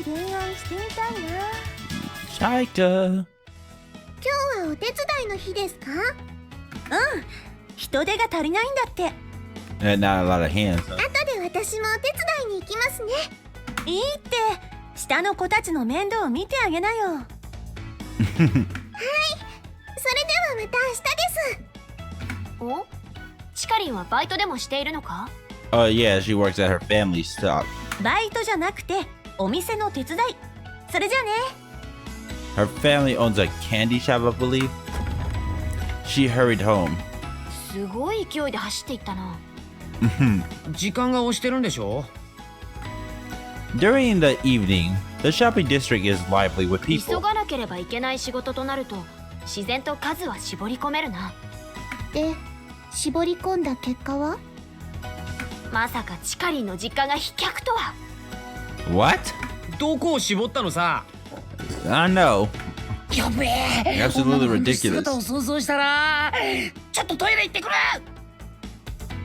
恋愛してみたいな。Chika. 今日はお手伝いの日ですか？人手が足りないんだって。Not a lot of hands. 後で私もお手伝いに行きますね。いいって、下の子たちの面倒を見てあげなよ。はい、それではまた明日です。お？チカリンはバイトでもしているのか？ Yeah, she works at her family shop. バイトじゃなくて、お店の手伝い。それじゃあね。Her family owns a candy shop, I believe. She hurried home. すごい勢いで走っていったな。時間が押してるんでしょ？ During the evening, the shopping district is lively with 急 people. がなければいけない仕事となると自然と数は絞り込めるな。で、絞り込んだ結果は？まさかチカリンの実家が飛脚とは。 What? どこを絞ったのさ？ I know. やべえ。 Absolutely こんな ridiculous. 姿を想像したら、ちょっとトイレ行ってくる。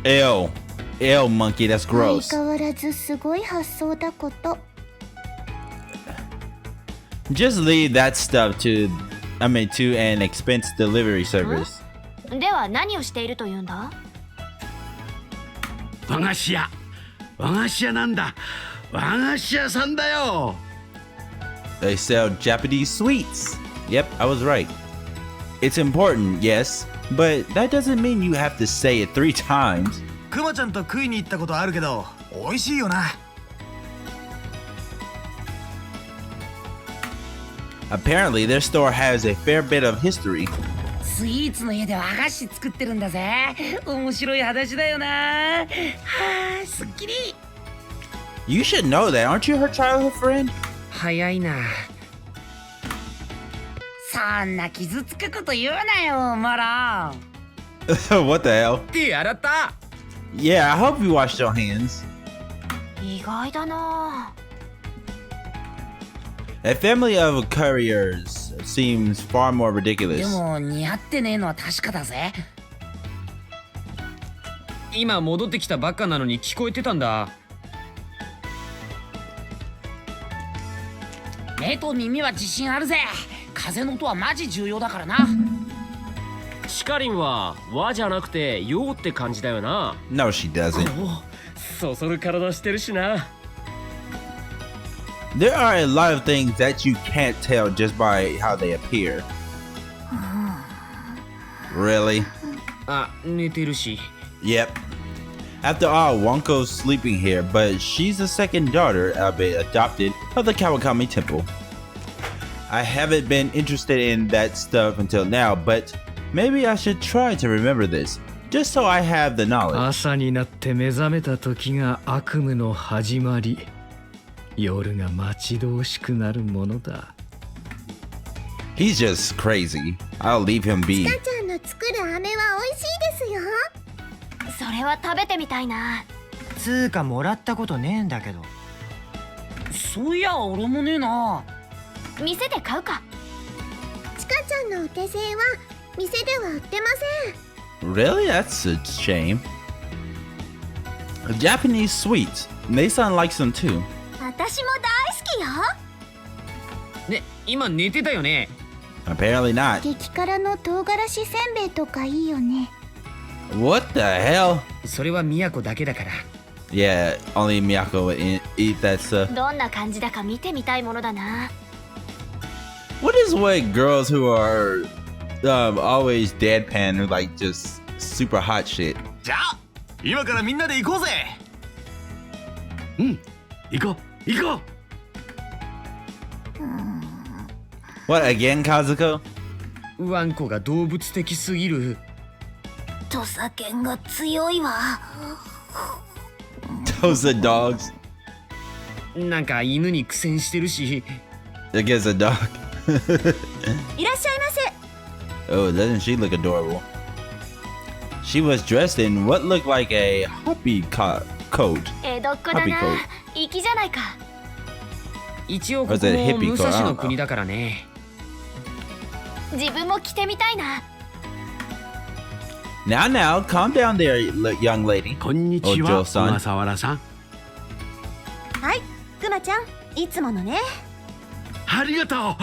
Ew. Ew, monkey, that's 相 gross. 変わらずすごい発想だこと。Just leave that stuff to an expense delivery service. では何をしているというんだ？和菓子屋。和菓子屋なんだ。和菓子屋さんだよ。They sell Japanese sweets. Yep, I was right. It's important, yes, but that doesn't mean you have to say it 3 times. クマちゃんと食いに行ったことあるけど、美味しいよな。Apparently, their store has a fair bit of history. スイーツの家で和菓子作ってるんだぜ。面白い話だよな。はあ、すっきり。You should know that, aren't you her childhood friend? 早いな。そんな傷つくこと言うなよ、マラン。What the hell? 手洗った。Yeah, I hope you washed your hands. 意外だな。A family of couriers seems far more で ridiculous. も似合ってねえのは確かだぜ。今戻ってきたばっかなのに聞こえてたんだ。目と耳は自信あるぜ。風の音はマジ重要だからな。チカリンは和じゃなくて洋って感じだよな。 No, she doesn't. そそる体してるしな。There are a lot of things that you can't tell just by how they appear. Really? あ、寝てるし。 Yep. After all, Wonko's sleeping here, but she's the second daughter, albeit adopted, of the Kawakami Temple. I haven't been interested in that stuff until now, but maybe I should try to remember this, just so I have the knowledge. 朝になって目覚めた時が悪夢の始まり。夜が待ち遠しくなるものだ。He's just crazy. I'll leave him be. ちかちゃんの作る飴は美味しいですよ。それは食べてみたいな。つーかもらったことねえんだけど。そういや俺もねえな。店で買うか。ちかちゃんのお手製は店では売ってません。 Really? That's a shame. Japanese sweets. Mason likes them too. 私も大好きよ。ね、今寝てたよね。Apparently not. 激辛の唐辛子せんべいとかいいよね。What the hell? それは宮古だけだから。Yeah, only Miyako would eat that stuff. どんな感じだか見てみたいものだな。What is with girls who are always deadpan who like just super hot shit? じゃあ、今からみんなで行こうぜ。うん、行こう、行こう。What again, Kazuko? ワンコが動物的すぎる。土佐犬が強いわ。Those are dogs. なんか犬に苦戦してるし。Against a dog. いらっしゃいませ。 Oh, doesn't she look adorable? She was dressed in what looked like a hoppy coat. 江戸っ子だな。粋じゃないか。一応ここも武蔵の国だからね。自分も着てみたいな。Now, calm down there, young lady. こんにちは、小笠原さん。はい、くまちゃん、いつものね。ありがとう。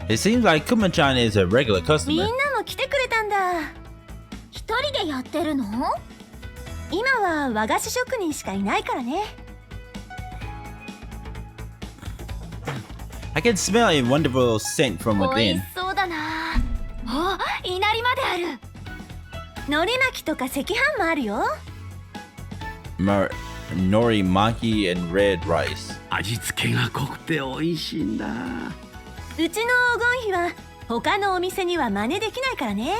It seems like Kuma-chan is a regular みん customer. なも来てくれたんだ。一人でやってるの？今は和菓子職人しかいないからね。I can smell a wonderful scent from 美 within. 味しそうだな。お、いなりまである。海苔巻きとか赤飯もあるよ。Nori maki and red rice. 味付けが濃くて美味しいんだ。うちの黄金比は他のお店には真似できないからね。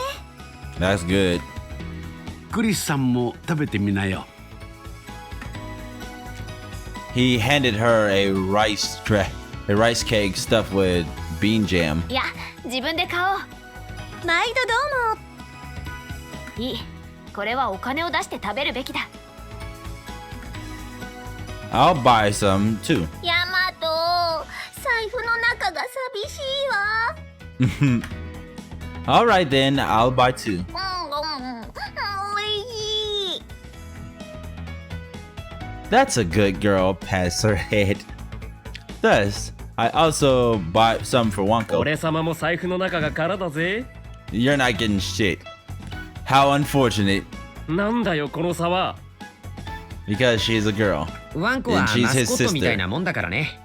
That's good. クリスさんも食べてみなよ。He handed her a rice cake stuffed with bean jam. いや、自分で買おう。毎度どうも。いい。これはお金を出して食べるべきだ。I'll buy some too. ヤマト、財布の中が寂しいわ。Alright then, I'll buy two. おいしい。 That's a good girl, pats her head. Thus, I also bought some for Wonko. 俺様も財布の中が空だぜ。 You're not getting shit. How unfortunate. なんだよこの差は。 Because she's a girl. ワンコはマ And she's ス his コットみたい sister. なもんだからね。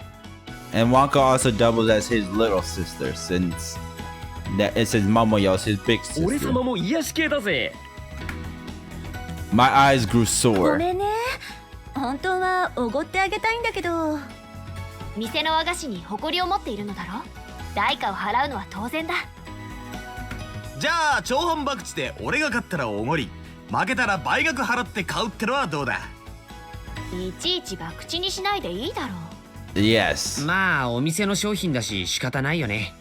And Wonko also doubles as his little sister since since Momoyo's his big 俺 sister. 様も癒し系だぜ。 My eyes grew ご sore. めんね。本当はおごってあげたいんだけど。店の和菓子に誇りを持っているのだろ。代価を払うのは当然だ。じゃあ長半博打で俺が勝ったらおごり、負けたら倍額払って買うってのはどうだ。いちいち博打にしないでいいだろう。 Yes. まあお店の商品だし仕方ないよね。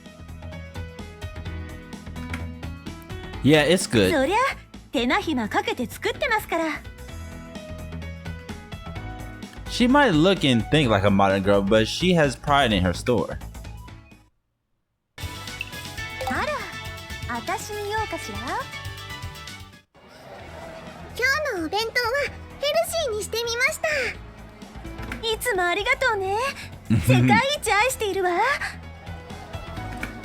Yeah, it's good. そりゃ手間暇かけて作ってますから。 She might look and think like a modern girl, but she has pride in her store. あら、私見ようかしら。今日のお弁当はヘルシーにしてみました。いつもありがとうね。世界一愛しているわ。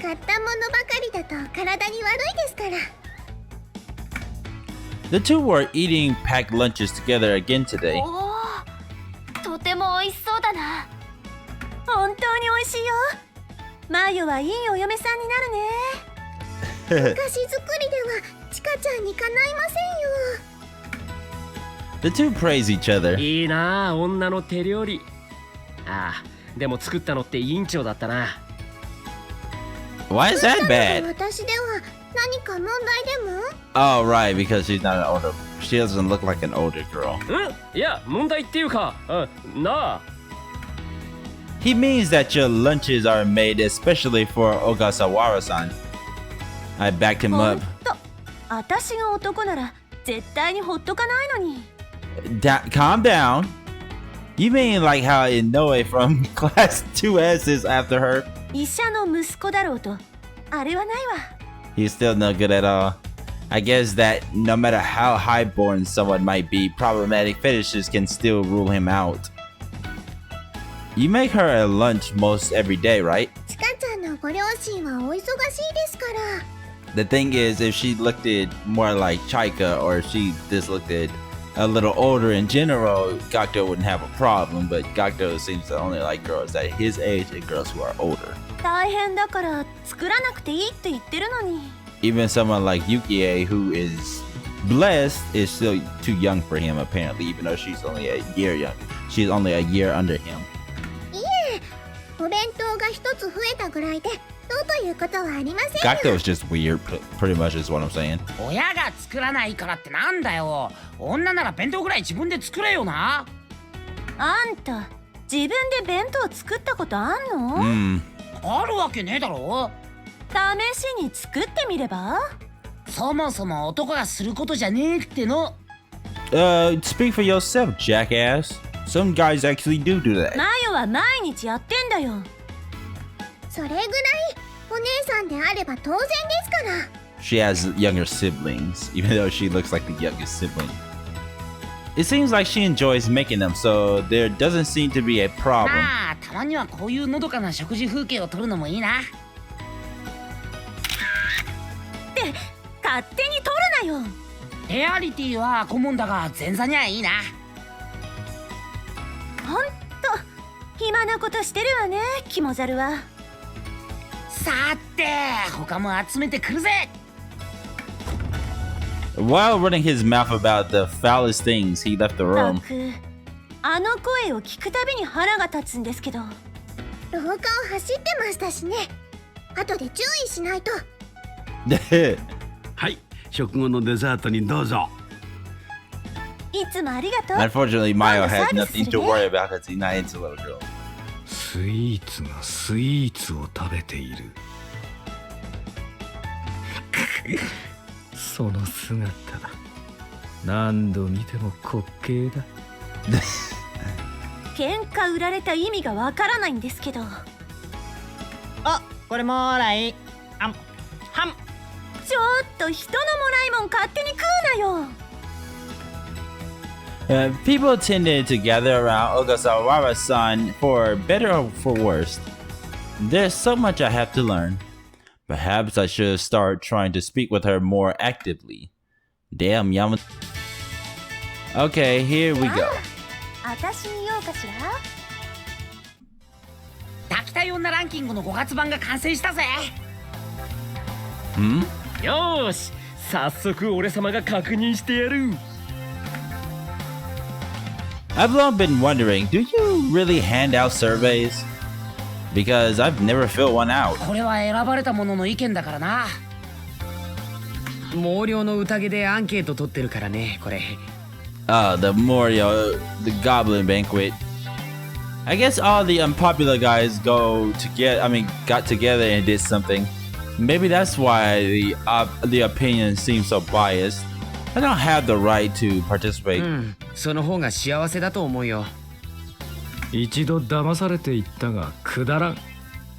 買ったものばかりだと体に悪いですから。 The two were eating packed lunches together again today. おお、とても美味しそうだな。本当に美味しいよ。マヨはいいお嫁さんになるね。お菓子作りではチカちゃんにかないませんよ。 The two praise each other. いいなあ、女の手料理。ああ、でも作ったのって委員長だったな。 Why is that bad? 私では何か問題でも？ Oh, right, because she's not an older. She doesn't look like an older girl. いや、問題っていうか、なあ。 He means that your lunches are made especially for Ogasawara-san. I backed him ほん up. と、私が男なら絶対にほっとかないのに。Calm down. You mean like how Inoue from Class 2S is after her? 医者の息子だろうと、あれはないわ。 He's still no good at all. I guess that no matter how highborn someone might be, problematic fetishes can still rule him out. You make her a lunch most every day, right? チカちゃんのご両親はお忙しいですから。 The thing is, if she looked it more like Chika or she just looked it a little older in general, Gakto wouldn't have a problem, but Gakto seems to only like girls at his age and girls who are older. 大変だから作らなくていいって言ってるのに。 Even someone like Yukie, who is blessed, is still too young for him apparently, even though she's only a year young. She's only a year under him. いえ、お弁当が一つ増えたぐらいでどうということはありませんよ。 Gakto is just weird, pretty much is what I'm saying. 親が作らないからってなんだよ。女なら弁当ぐらい自分で作れよな。あんた、自分で弁当作ったことあんの？ Hmm. あるわけねえだろ。試しに作ってみれば？そもそも男がすることじゃねえっての。Speak for yourself, jackass. Some guys actually do that. マヨは毎日やってんだよ。それぐらいお姉さんであれば当然ですから。 She has younger siblings, even though she looks like the youngest sibling. It seems like she enjoys making them, so there doesn't seem to be a problem. まあたまにはこういうのどかな食事風景を撮るのもいいな。勝手に取るなよ。レアリティは顧問だが前座にはいいな。ほんと暇なことしてるわね、キモザルは。さて他も集めてくるぜ。While running his mouth about the foulest things, he left the た room. くあの声を聞くたびに腹が立つんですけど。廊下を走ってましたしね。後で注意しないと。はい、食後のデザートにどうぞ。いつもありがとう。 Unfortunately, Mayo has Service nothing to worry about because he's not into little girls. スイーツがスイーツを食べている。その姿、何度見ても滑稽だ。喧嘩売られた意味がわからないんですけど。あ、これもらい。はん。ちょっと人のもらいもん勝手に食うなよ。People tended to gather around Ogasawara-san for better or for worse. There's so much I have to learn. Perhaps I should start trying to speak with her more actively. Damn, Yamato. Okay, here we go. 私に用かしら。炊きたい女ランキングの5月版が完成したぜ。よーし、早速俺様が確認してやる。I've long been wondering, do you really hand out surveys? Because I've never filled one out. これは選ばれた者の意見だからな。毛量の宴でアンケート取ってるからね、これ。The Morio, the Goblin Banquet. I guess all the unpopular guys got together and did something. Maybe that's why the opinion seems so biased. I don't have the right to participate. その方が幸せだと思うよ。一度騙されていったがくだらん。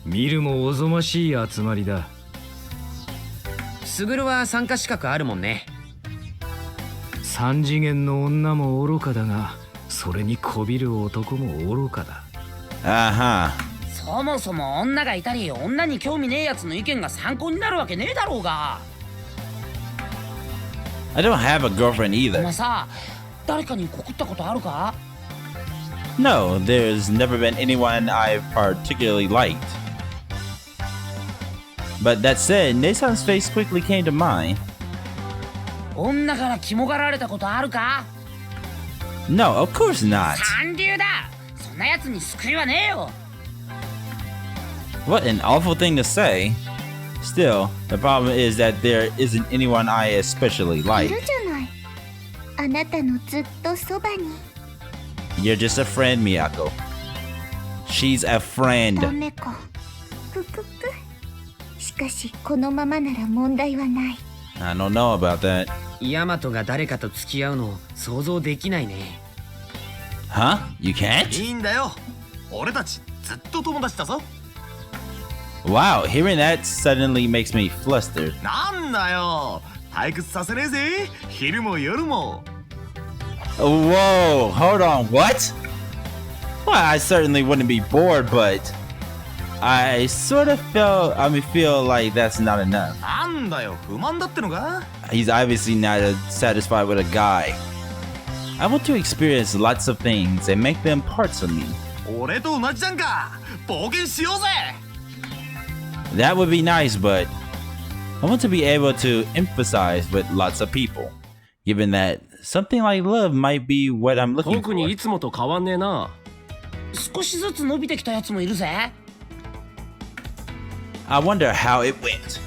見るもおぞましい集まりだ。スグルは参加資格あるもんね。三次元の女も愚かだが、それにこびる男も愚かだ。Uh-huh. そもそも女がいたり女に興味ねえやつの意見が参考になるわけねえだろうが。I don't have a girlfriend お either. 前さ、誰かに告ったことあるか？ No, there's never been anyone I've particularly liked. But that said, Nesan's face quickly came to mind. 女から肝がられたことあるか？ No, of course not. 三流だ。そんなやつに救いはねえよ。What an awful thing to say. Still, the problem is that there isn't anyone I especially い like. るじゃない。あなたのずっとそばに。 You're just a friend, Miyako. She's a ダ friend. メか。くくく。しかしこのままなら問題はない。I don't know about that. ヤマトが誰かと付き合うの想像できないね。Huh? You can't? いいんだよ。俺たちずっと友達だぞ。 Wow, hearing that suddenly makes me flustered. なんだよ。退屈させねえぜ。昼も夜も。 Whoa, hold on, what? Well, I certainly wouldn't be bored, but I sort of feel like that's not enough. なんだよ。不満だってのか？ He's obviously not satisfied with a guy. I want to experience lots of things and make them parts of me. 俺と同じじゃんか。冒険しようぜ。 That would be nice, but I want to be able to emphasize with lots of people, given that something like love might be what I'm looking 特に for. いつもと変わんねえな。少しずつ伸びてきたやつもいるぜ。 I wonder how it went.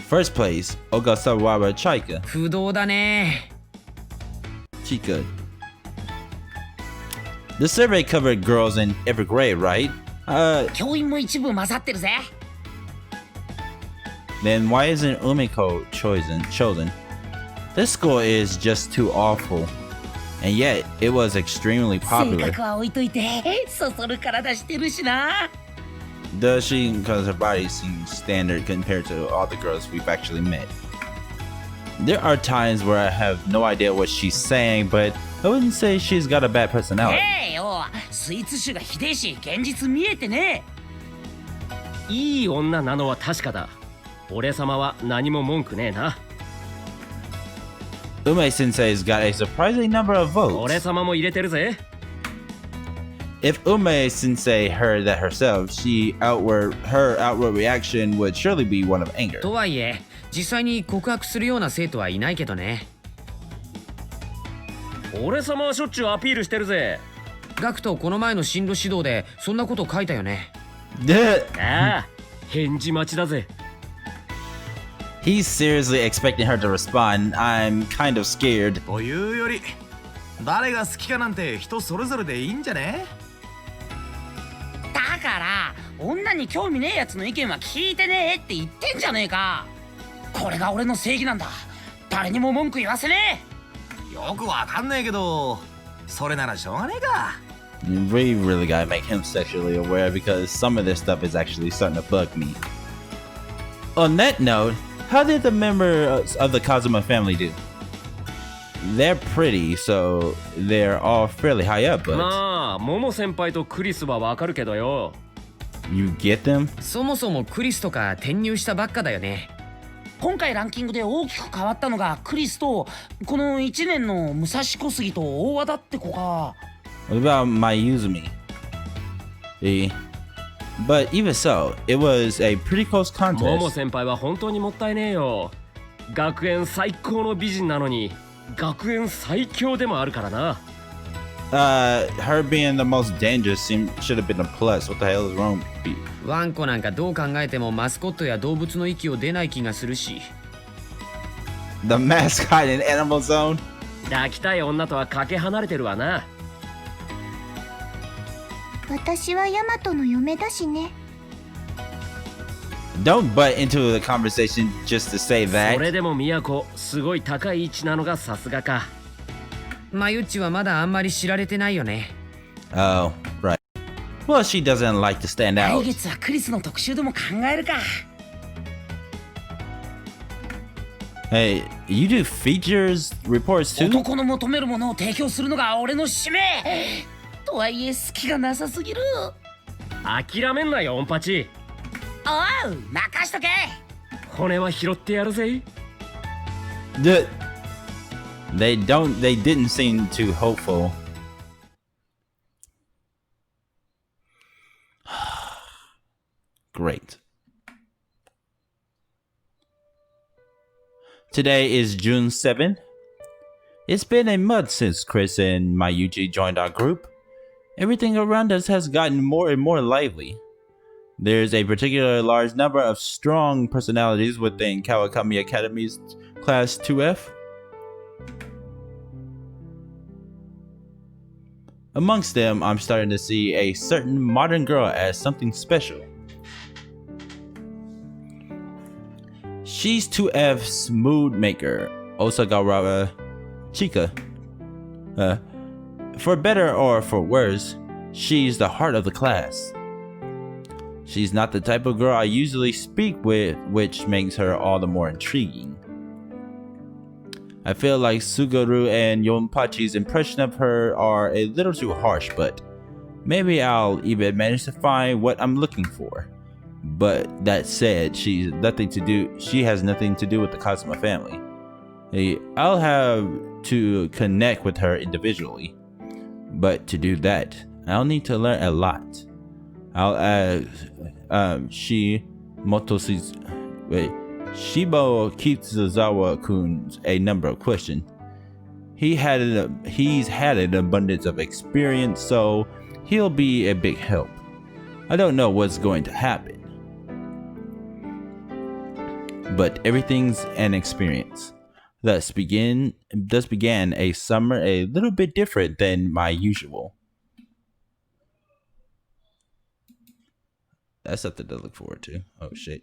First place, Ogasawara Chika. 不動だね。 Chika. The survey covered girls in every grade, right? 教員も一部混ざってるぜ。 Then why isn't Umiko chosen? This school is just too awful. And yet, it was extremely 性 popular. 格は置いといて、そそる体してるしな。 Does she? Because her body seems standard compared to all the girls we've actually met. There are times where I have no idea what she's saying, but I wouldn't say she's got a bad personality. よスイーツ種がひでえし現実見えてねいい女なのは確かだ。俺様は何も文句ねえな。Ume Sensei's got a surprising number of votes. 俺様も入れてるぜ。If Ume Sensei heard that herself, her outward reaction would surely be one of anger. とはいえ実際に告白するような生徒はいないけどね。俺様はしょっちゅうアピールしてるぜ。ガクトこの前の進路指導でそんなこと書いたよね。ああ、返事待ちだぜ。He's seriously expecting her to respond. I'm kind of scared. というより誰が好きかなんて人それぞれでいいんじゃね？だから女に興味ねえやつの意見は聞いてねえって言ってんじゃねえか。これが俺の正義なんだ。誰にも文句言わせねえ。よくわかんねえけどそれならしょうがねえか。We really gotta make him sexually aware because some of this stuff is actually starting to bug me. On that note, how did the members of the Kazuma family do? They're pretty, so they're all fairly high up, but まあ、モモ先輩とクリスはわかるけどよ。you get them? そもそもクリスとか転入したばっかだよね。今回ランキングで大きく変わったのがクリスとこの1年の武蔵小杉と大和田って子か。What about Mayuzumi? But even so, it was a pretty close モモ contest. 先輩は本当にもったいねえよ。学園最高の美人なのに学園最強でもあるからな。Her being the most dangerous should have been a plus. What the hell is wrong with you? ワンコなんかどう考えてもマスコットや動物の息を出ない気がするし。The mascot in Animal Zone? 抱きたい女とはかけ離れてるわな。私はヤマトの嫁だしね。 Don't butt into the conversation just to say そ that. れでも宮子、すごい高い位置なのがさすがか。マユッチはまだあんまり知られてないよね。Oh, right. Well, she doesn't like to stand 来 out. 月はクリスの特集でも考えるか。 Hey, you do features reports too? 男の求めるものを提供するのが俺の使命。とはいえ好きがなさすぎる。諦めんなよ、オンパチ。おう、任しとけ。骨は拾ってやるぜ。They didn't seem too hopeful. Great. Today is June 7th. It's been a month since Chris and Mayuji joined our group. Everything around us has gotten more and more lively. There's a particularly large number of strong personalities within Kawakami Academy's Class 2F. Amongst them, I'm starting to see a certain modern girl as something special. She's 2F's mood maker, Osagawa Chika. For better or for worse, she's the heart of the class. She's not the type of girl I usually speak with, which makes her all the more intriguing. I feel like Suguru and Yonpachi's impression of her are a little too harsh, but maybe I'll even manage to find what I'm looking for. But that said, she has nothing to do with the Kazuma family. I'll have to connect with her individually. But to do that, I'll need to learn a lot. I'll ask Shibo Kitsuzawa-kun a number of questions. He's had an abundance of experience, so he'll be a big help. I don't know what's going to happen, but everything's an experience. Thus began a summer a little bit different than my usual. That's something to look forward to. Oh shit.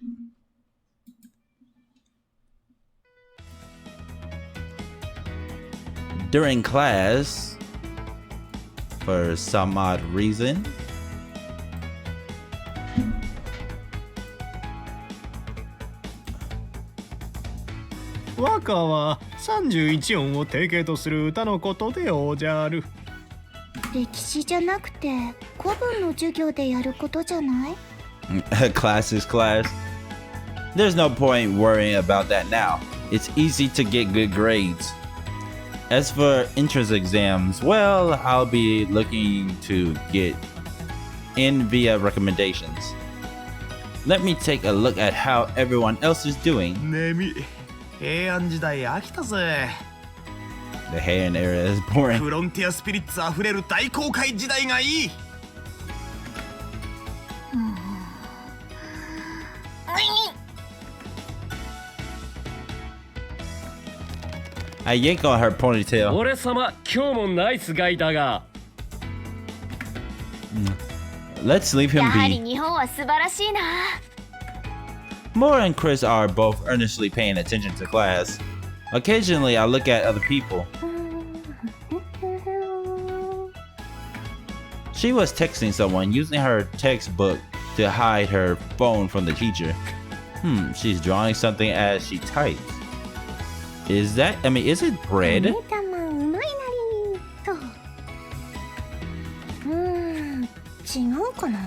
During class, for some odd reason, かは31音を定型とする歌のことでおじゃる。歴史じゃなくて古文の授業でやることじゃない？ Class is class. There's no point worrying about that now. It's easy to get good grades. As for entrance exams, well, I'll be looking to get in via recommendations. Let me take a look at how everyone else is doing. 平安時代飽きたぜ。 The Heian era is boring. フロンティアスピリッツあふれる大航海時代がいい。I yank on her ponytail. 俺様今日もナイスガイだが Let's leave や him はり be. 日本は素晴らしいな。 Mora and Chris are both earnestly paying attention to class. Occasionally, I look at other people. She was texting someone using her textbook to hide her phone from the teacher. She's drawing something as she types. Is it bread? お姉たまうまいなりと。違うかな。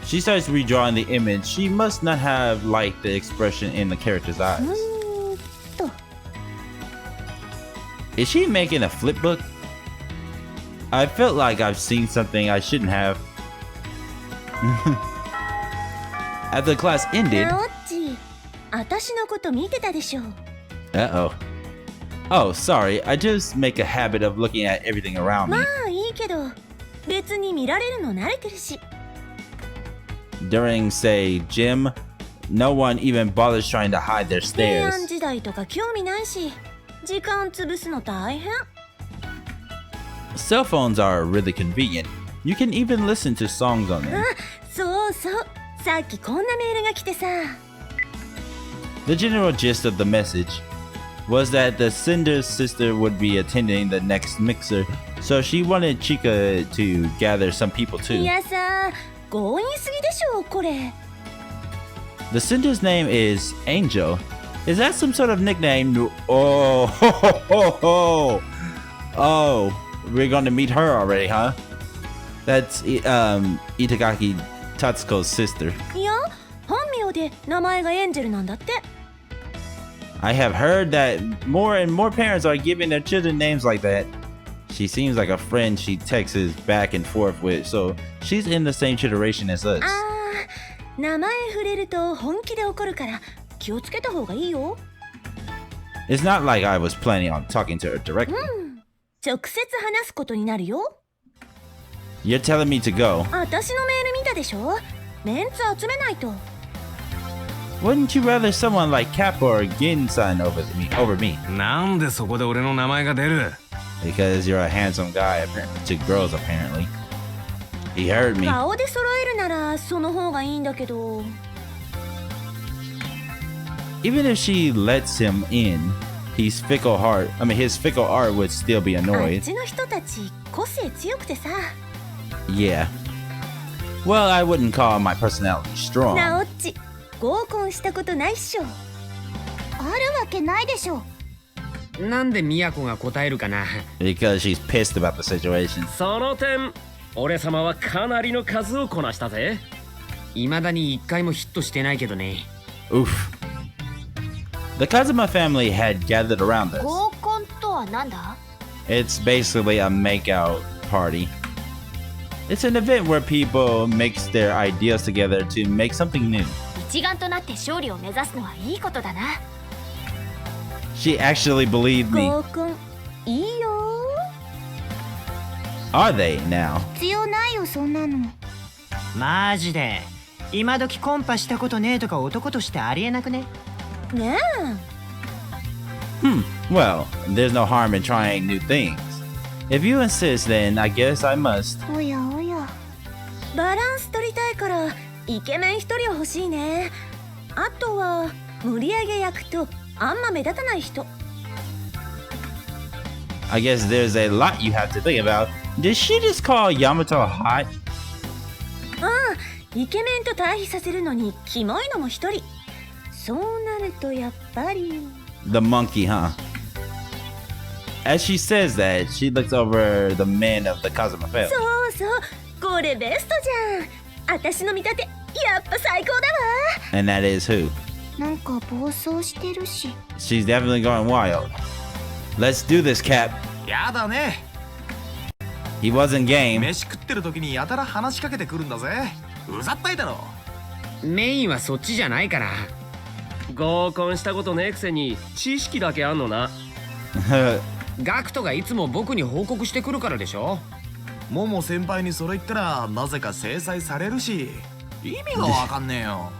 She starts redrawing the image. She must not have liked the expression in the character's eyes. と。 Is she making a flip book? I felt like I've seen something I shouldn't have. After class ended. ナオッチ、私のこと見てたでしょ。Uh-oh. Oh, sorry. I just make a habit of looking at everything around ま me. あいいけど、別に見られるの慣れてるし。 During, say, gym, no one even bothers trying to hide their 平 stares. 安時代とか興味ないし、時間潰すの大変。 Cell phones are really convenient. You can even listen to songs on あ them.、そうそう。さっきこんなメールが来てさ。 The general gist of the message was that the sender's sister would be attending the next mixer, so she wanted Chika to gather some people い too. やさ、強引すぎでしょ、これ。 The sender's name is Angel. Is that some sort of nickname? Oh, ho, ho, ho, ho. Oh, we're going to meet her already, huh? That's Itagaki Tatsuko's sister. いや、本名で名前がエンジェルなんだって。 I have heard that more and more parents are giving their children names like that. She seems like a friend she texts back and forth with, so she's in the same generation as us. あー、名前触れると本気で怒るから気をつけた方がいいよ。 It's not like I was planning on talking to her directly. 直接話すことになるよ。 You're telling me to go. 私のメール見たでしょ。メンツ集めないと。 Wouldn't you rather someone like Kappa or Gin-san over me? なんでそこで俺の名前が出る？ Because you're a handsome guy to girls apparently. He heard me. 顔で揃えるならその方がいいんだけど。 Even if she lets him in, his fickle art would still be あっ annoyed. ちの人たち個性強くてさ。 Yeah. Well, I wouldn't call my personality な strong. おっち、合コンしたことないっしょ。あるわけないでしょ。なんで宮子が答えるかな。 Because she's pissed about the situation. その点俺様はかなりの数をこなしたぜ。未だに一回もヒットしてないけどね。 Oof. The Kazuma family had gathered around us. 合コンとはなんだ？ It's basically a makeout party. It's an event where people mix their ideas together to make something new. 一丸となって勝利を目指すのはいいことだな。 She actually believed me. 合コンいいよ。 Are they now? 必要ないよそんなの。マジで今時コンパしたことねえとか男としてありえなくね？ねえ。 Well, there's no harm in trying new things. If you insist, then I guess I must. おやおや。バランス取りたいからイケメン一人は欲しいね。あとは盛り上げ役とあんま目立たない人。 I guess there's a lot you have to think about. Did she just call Yamato hot? ああ、イケメンと対比させるのにキモいのも一人。そうなるとやっぱり The monkey, huh? As she says that, she looks over the men of the Kazuma family. そうそう、これベストじゃん。私の見立てやっぱ最高だわ。 And that is who? なんか暴走してるし。 She's definitely going wild. Let's do this, Cap. やだね。 He wasn't game. 飯食ってる時にやたら話しかけてくるんだぜ。うざったいだろ。メインはそっちじゃないから。合コンしたことねえくせに知識だけあんのな。ガクトがいつも僕に報告してくるからでしょ。モモ先輩にそれ言ったらなぜか制裁されるし、意味がわかんねえよ。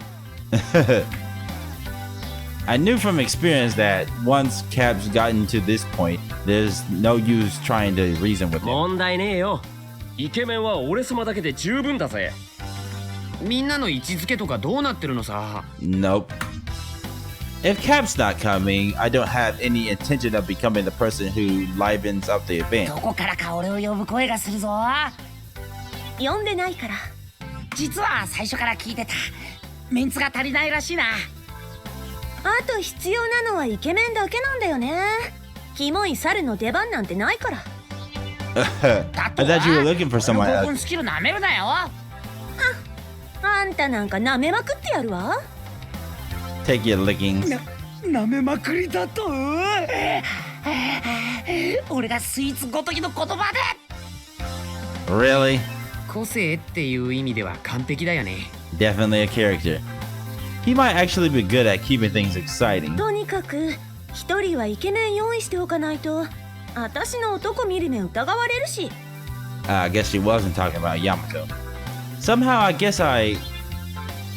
I knew from experience that once Cap's gotten to this point, there's no use trying to reason with him. 問題ねえよ。イケメンは俺様だけで十分だぜ。みんなの位置づけとかどうなってるのさ。 Nope. If Cap's not coming, I don't have any intention of becoming the person who livens up the event. どこからか俺を呼ぶ声がするぞ。読んでないから。実は最初から聞いてた。メンツが足りないらしいな。あと必要なのはイケメンだけなんだよね。キモい猿の出番なんてないから。I thought you were looking for someone 合コ else. ンスキルなめるなよ。あんたなんか舐めまくってやるわ。Take your lickings. なめまくりだと。俺がスイーツごときの言葉で。Really? 個性っていう意味では完璧だよね。 Definitely a character. He might actually be good at keeping things exciting. とにかく一人はイケメン用意しておかないと私の男見る目疑われるし。I guess she wasn't talking about Yamato. Somehow, I guess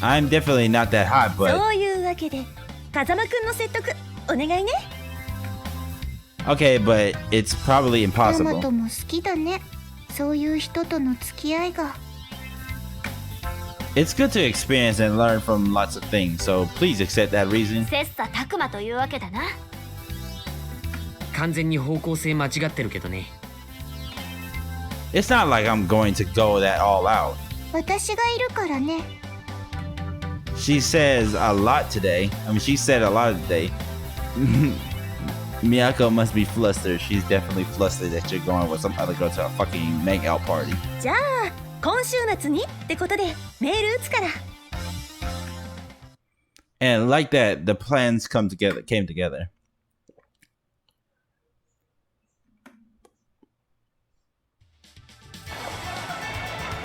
I'm definitely not that hot, そ but ういうわけで風間くんの説得お願いね。 okay, but it's probably ヤマ impossible. トも好きだね。そういう人との付き合いが。 It's good to experience and learn from lots of things, so please accept that reason. 切磋琢磨というわけだな。完全に方向性間違ってるけどね。 It's not like I'm going to go that all out. 私がいるからね。 She says a lot today. She said a lot today. Miyako must be flustered. She's definitely flustered that you're going with some other girl to a fucking make-out party. じゃあ今週末にってことでメール打つから。 And like that, the plans came together.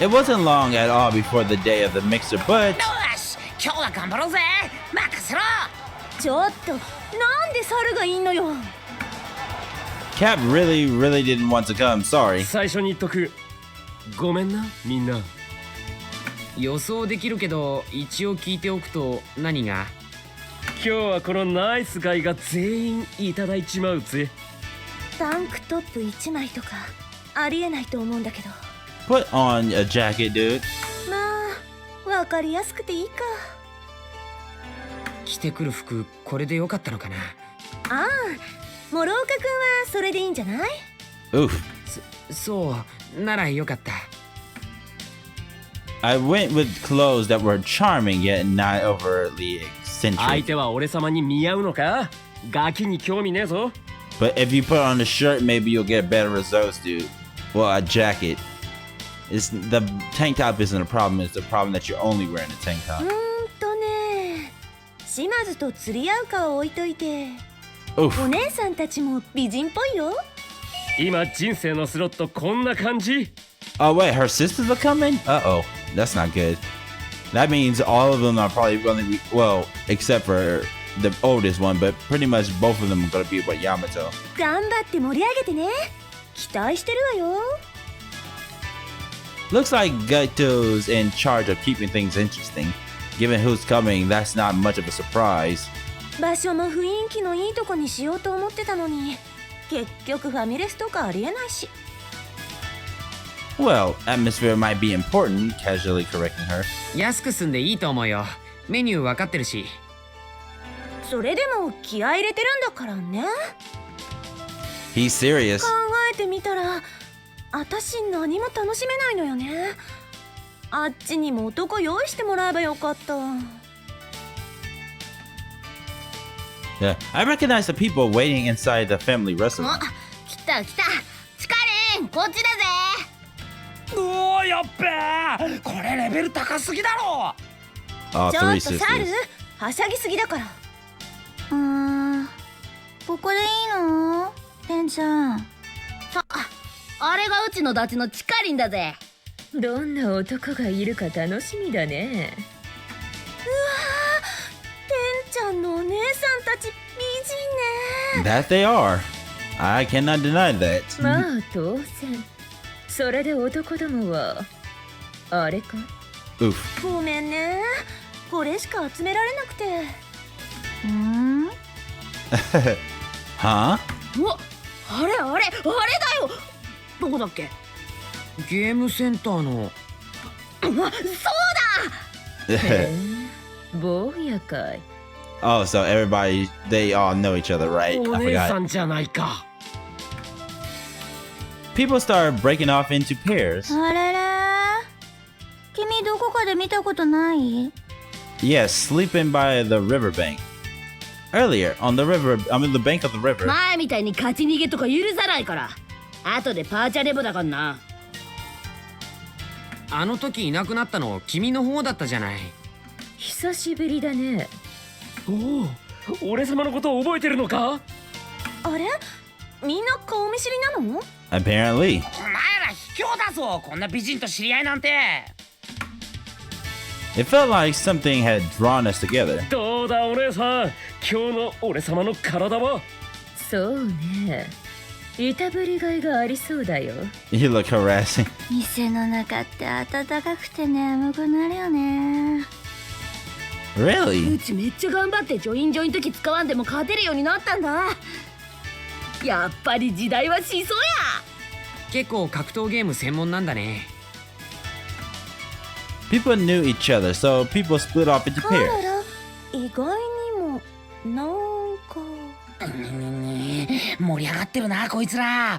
It wasn't long at all before the day of the mixer, but よし、今日は頑張ろうぜ。任せろ。ちょっとなんで猿がいんのよ。 Cap really didn't want to come. Sorry. 最初に言っとく。ごめんな、みんな。予想できるけど一応聞いておくと何が。今日はこのナイスガイが全員いただいちまうぜ。タンクトップ1枚とかありえないと思うんだけど。 Put on a jacket, dude. まあわかりやすくていいか。着てくる服これでよかったのかな。ああ、諸岡くんはそれでいいんじゃない？ Oof. そうならよかった。 I went with clothes that were charming yet not overtly 相 eccentric. 手は俺様に似合うのか？ガキに興味ねえぞ。 But if you put on a shirt, maybe you'll get better results, dude. Well, a jacket. It's the tank top isn't a problem. It's the problem that you're only wearing a tank top. ね、島津と釣り合うかを置いといて、 Oof. お姉さんたちも美人っぽいよ。今人生のスロットこんな感じ。 Oh wait, her sisters are coming? Uh-oh. That's not good. That means all of them are probably going to be, well, except for the oldest one, but pretty much both of them are going to be with Yamato. 頑張って盛り上げてね。期待してるわよ。 Looks like Gato's in charge of keeping things interesting. Given who's coming, that's not much of a surprise. 場所も雰囲気のいいとこにしようと思ってたのに、結局ファミレスとかありえないし。 Well, atmosphere might be important, casually correcting her. 安く済んでいいと思うよ。メニュー分かってるし。それでも気合い入れてるんだからね。 He's serious. 考えてみたら、私何も楽しめないのよね。あっちにも男用意してもらえばよかった。Yeah, I recognize the people waiting inside the family お restaurant. 来た来たチカリンこっちだぜ。おお、やっべえ、これレベル高すぎだろ。 All ちょ three っとサル sisters. はしゃぎすぎだから。ここでいいのテンちゃん。あれがうちのダチのチカリンだぜ。どんな男がいるか楽しみだね。テンちゃんのお姉さんたち美人ね。 That they are. I cannot deny that. まあ当然。それで男どもはあれか。 Oof. ごめんね、これしか集められなくて。Huh? うわ、あれだよ。どこだっけ。ゲームセンターの。そうだ。坊やかい。 Oh, so everybody, they all know each other, right? お I 姉さ forgot. んじゃないか。 People start breaking off into pairs. あれれ、君どこかで見たことないYes, sleeping by the riverbank. Earlier, on the river, I'm in the bank of the river. 前みたいに勝ち逃げとか許さないから。後でパーチャレボだからな。あの時いなくなったの君の方だったじゃない。久しぶりだね。おお、俺様のことを覚えてるのか。あれ、みんな顔見知りなの？ Apparently. お前ら卑怯だぞ、こんな美人と知り合いなんて。 It felt like something had drawn us together. どうだお姉さん、今日の俺様の体は。そうね。いたぶりがいがありそうだよ。 You look harassing. 店の中って暖かくて眠くなるよね。Really? うちめっちゃ頑張ってジョイン時使わんでも勝てるようになったんだ。やっぱり時代はしそや。結構格闘ゲーム専門なんだね。People knew each other, so people split off into 彼 pairs. ら意外にもなんか。盛り上がってるなこいつら。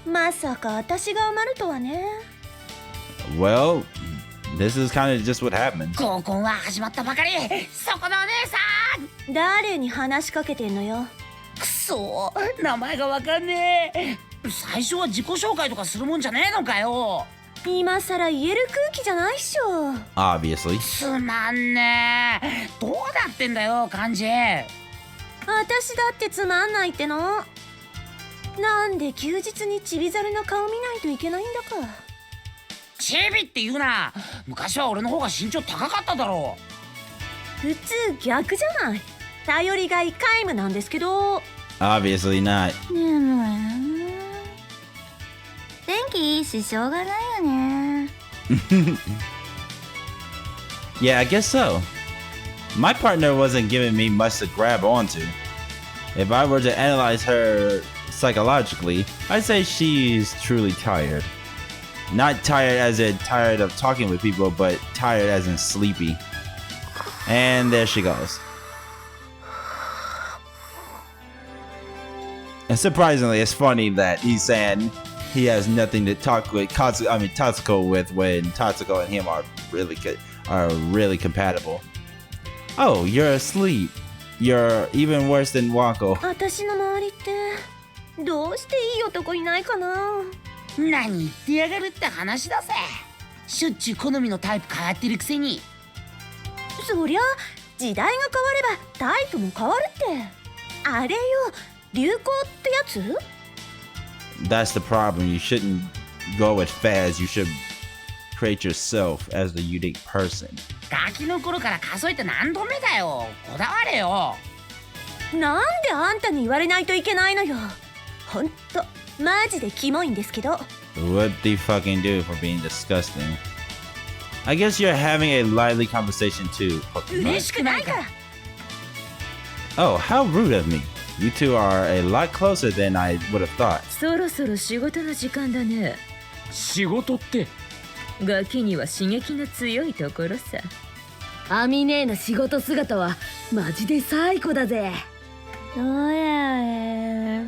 まさか私が余るとはね。 Well, this is kind of just what happened. 合コンは始まったばかり。そこのお姉さん。誰に話しかけてんのよ。くそ、名前がわかんねえ。最初は自己紹介とかするもんじゃねえのかよ。今さら言える空気じゃないっしょ。 Obviously. つまんねえ。どうなってんだよ漢字。私だってつまんないっての。なんで休日にちびざるの顔見ないといけないんだか。チビって言うな。昔は俺の方が身長高かっただろ普通逆じゃない。頼りがい皆無なんですけど。 Obviously not. 眠い。天気いいししょうがないよね。Yeah, I guess so. My partner wasn't giving me much to grab onto. If I were to analyze her psychologically, I'd say she's truly tired. Not tired as in tired of talking with people, but tired as in sleepy. And there she goes. And surprisingly, it's funny that he's saying he has nothing to talk with Tatsuko with when Tatsuko and him are really compatible. Oh, you're asleep. You're even worse than Wako. 私の周りってどうしていい男いないかな。何言ってやがるって話だぜ。しょっちゅう好みのタイプ変わってるくせに。そりゃ時代が変わればタイプも変わるって。あれよ、流行ってやつ？ That's the problem. You shouldn't go with fads. You should create yourself as the unique person. ガキの頃から数えて何度目だよ。こだわれよ。なんであんたに言われないといけないのよ。ほんとマジでキモいんですけど。 What do you fucking do for being disgusting? I guess you're having a lively conversation too. 嬉しくないから。 Oh, how rude of me. You two are a lot closer than I would have thought. そろそろ仕事の時間だね。仕事ってガキには刺激の強いところさ。アミネーの仕事姿はマジで最高だぜ。そうやね。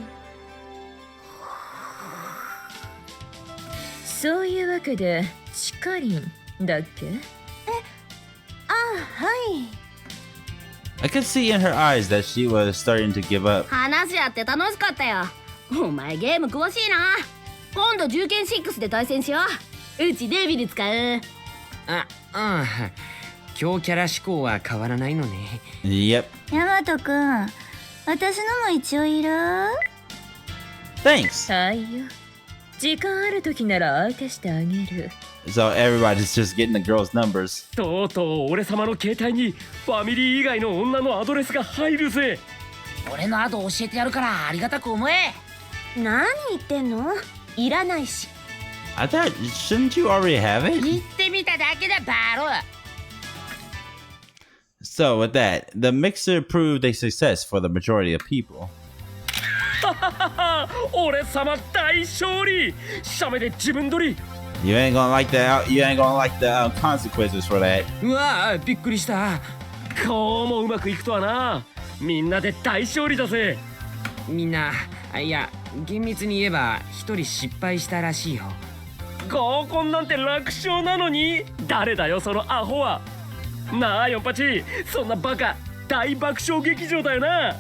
そういうわけでチカリンだっけ？あ、はい。I could see in her eyes that she was starting to give up. 話し合って楽しかったよ。お前ゲーム詳しいな。今度銃剣6で対戦しよう。うちデビル使う。あ、強キャラ思考は変わらないのね。Yep. ヤマトくん、私のも一応いる？ Thanks. はいよ。時間ある時なら相手してあげる。So everybody's just getting the girls' numbers. とうとう俺様の携帯にファミリー以外の女のアドレスが入るぜ。俺のアド教えてやるからありがたく思え。何言ってんの？いらないし。I thought, shouldn't you already have it? 言ってみただけだバロ。 So with that, the mixer proved a success for the majority of people. 俺様大勝利。写メで自分撮り。You ain't gonna like the consequences for that. うわあ、びっくりした。こうもうまくいくとはな。みんなで大勝利だぜ。みんな、いや、厳密に言えば一人失敗したらしいよ。合コンなんて楽勝なのに。誰だよそのアホは。なあヨンパチ、そんなバカ大爆笑劇場だよな。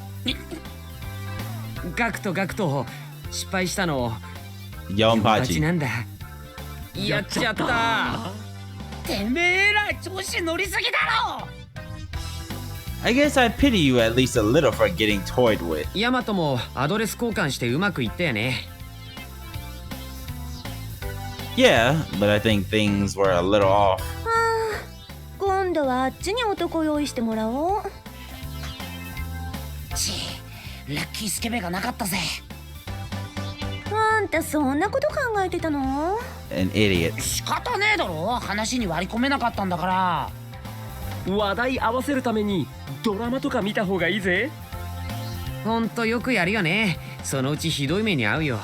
ガクト失敗したのヨンパチなんだ。やっちゃった。てめえら調子乗りすぎだろ。 I guess I pity you at least a little for getting toyed with. ヤマトもアドレス交換してうまくいったよね。Yeah, but I think things were a little off. 今度はあっちに男用意してもらおう。ラッキースケベがなかったぜ。あんたそんなこと考えてたの？ An idiot. 仕方ねえだろ、話に割り込めなかったんだから。話題合わせるためにドラマとか見た方がいいぜ。ほんとよくやるよね。そのうちひどい目に遭うよ。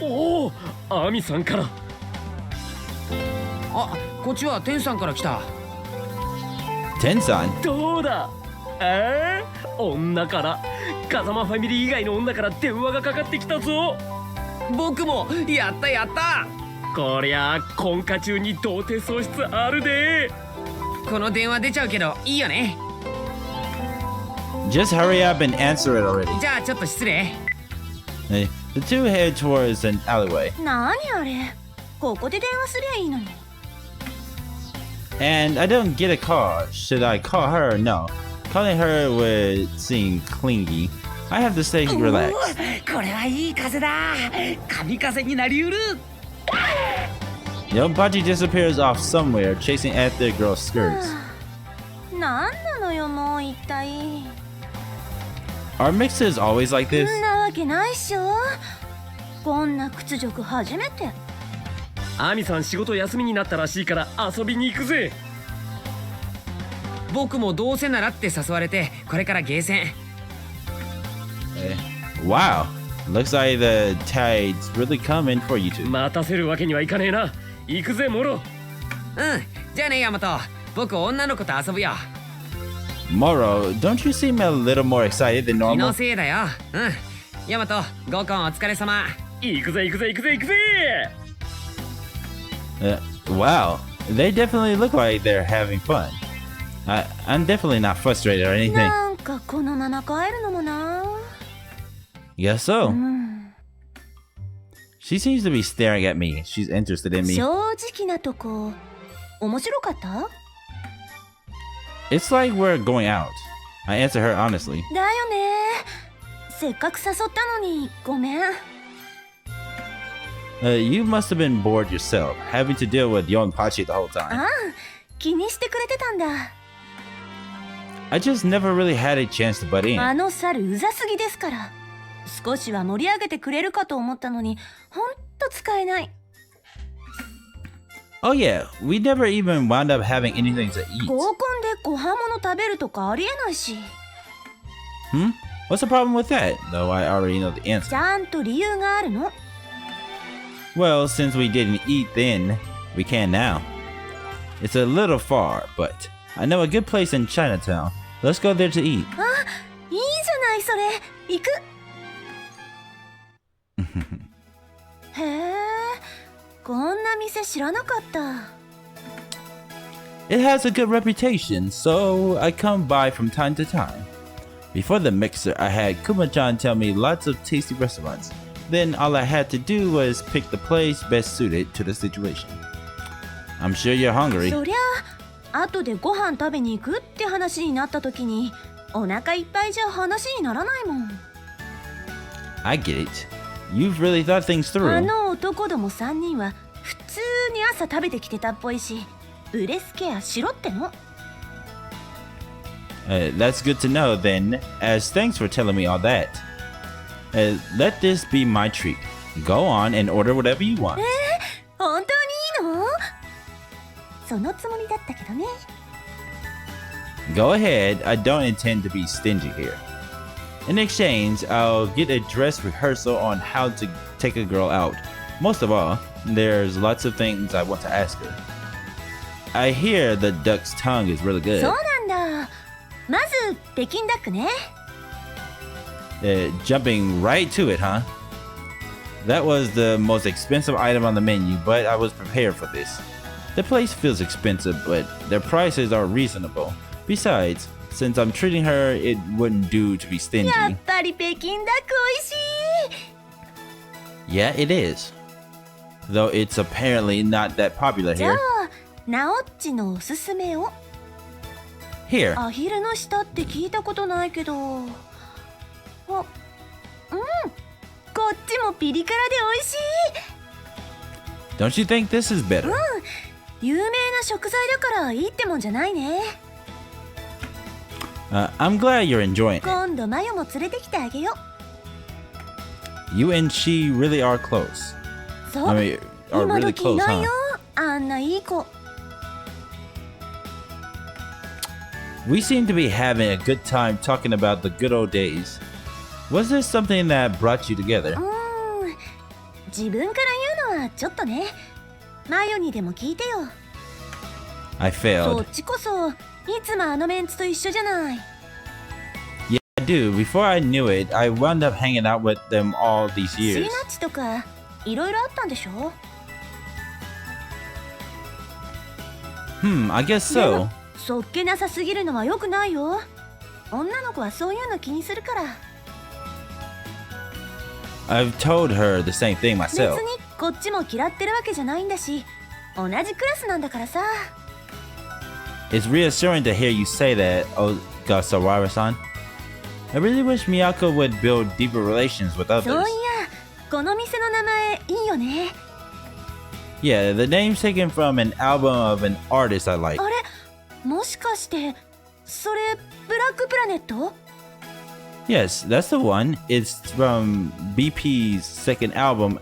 おお、アミさんから。あ、こっちはテンさんから来た。テンさん？どうだ。女から、風間ファミリー以外の女から電話がかかってきたぞ。僕もやったやった。こりゃ婚活中に童貞喪失あるで。この電話出ちゃうけどいいよね。 Just hurry up and answer it already. じゃあちょっと失礼。The two head towards an alleyway. 何あれ？ここで電話すりゃいいのに。 And I don't get a call. Should I call her or no? Calling her would seem clingy. I have to stay relaxed. これはいい風だ。神風になりうる。Baji disappears off somewhere, chasing after the girl's skirts. なんなのよもう一体。 Are mixers always like this? そんなわけないっしょ。こんな屈辱初めて。アミさん仕事休みになったらしいから遊びに行くぜ。僕もどうせならって誘われてこれからゲーセン。Wow, looks like the tide's really coming for you two. 待たせるわけにはいかねえな。行くぜモロ。じゃあねヤマト、僕女の子と遊ぶよ。Moro, don't you seem a little more excited than 気 normal? のせいだよ。ヤマト、合コンお疲れ様。行くぜ行くぜ行くぜ行くぜ。Wow, they definitely look like they're having fun. I'm definitely not frustrated or anything. なんかこのまま帰るのもな。Guess so. She seems to be staring at me. She's interested in me. 正直なとこ、面白かった？ It's like we're going out. I answer her honestly. だよね。せっかく誘ったのにごめん。You must have been bored yourself, having to deal with Yonpachi the whole time. ああ、気にしてくれてたんだ。I just never really had a chance to butt in. あの猿うざすぎですから。少しは盛り上げてくれるかと思ったのに、ほんと使えない。Oh yeah, we never even wound up having anything to eat. 合コンでご飯物食べるとかありえないし。What's the problem with that? Though I already know the ち answer. ゃんと理由があるの。Well, since we didn't eat then, we can now. It's a little far, but I know a good place in Chinatown. Let's go there to eat. あ、いいじゃないそれ。行く。へえ、こんな店知らなかった。It has a good reputation, so I come by from time to time. Before the mixer, I had Kuma-chan tell me lots of tasty restaurants. Then all I had to do was pick the place best suited to the situation. I'm sure you're hungry. そりゃあ後でご飯食べに行くって話になった時にお腹いっぱいじゃ話にならないもん。 I get it. You've really thought things あ through. の男ども3人は普通に朝食べてきてたっぽいしブレスケアしろっての。 That's good to know then, as thanks for telling me all that. Let this be my treat. Go on and order whatever you want. 本当にいいの？そのつもりだったけどね。 Go ahead, I don't intend to be stingy here. In exchange, I'll get a dress rehearsal on how to take a girl out. Most of all, there's lots of things I want to ask her. I hear the duck's tongue is really good. そうなんだ。まず北京ダックね。Jumping right to it, huh? That was the most expensive item on the menu, but I was prepared for this. The place feels expensive, but their prices are reasonable. Besides, since I'm treating her, it wouldn't do to be stingy. やっぱり北京ダック美味しい。 Yeah, it is. Though it's apparently not that popular じゃ here. あナオッチのおすすめを。 Here, アヒルの舌って聞いたことないけど。あ、こっちもピリ辛で美味しい。 don't you think this is better? 有名な食材だからいいってもんじゃないね。 I'm glad you're enjoying it. 今度マヨも連れてきてあげよ You and she really are close. う。そう、 I mean, are 今 really 時い close, ない huh? よ。あんないい子。 We seem to be having a good time talking about the good old days. Was there something that brought you together? 自分から言うのはちょっとね。マヨにでも聞いてよ。 I そ failed. っちこそいつもあのメンツと一緒じゃない。 Yeah, I do. Before I knew it, I wound up hanging out with them all these シー years. ナッチとかいろいろあったんでしょ。 I guess で so. もそっけなさすぎるのは良くないよ。女の子はそういうの気にするから。 I've told her the same thing 別 myself. にこっちも嫌ってるわけじゃないんだし、同じクラスなんだからさ。 It's reassuring to hear you say that, Ogasawara-san. I really wish Miyako would build deeper relations with そうい others. や、この店の名前いいよね。 Yeah, the name's taken from an album of an artist I like. あれ、もしかしてそれブラックプラネット？ Yes, that's the one. It's from BP's second album,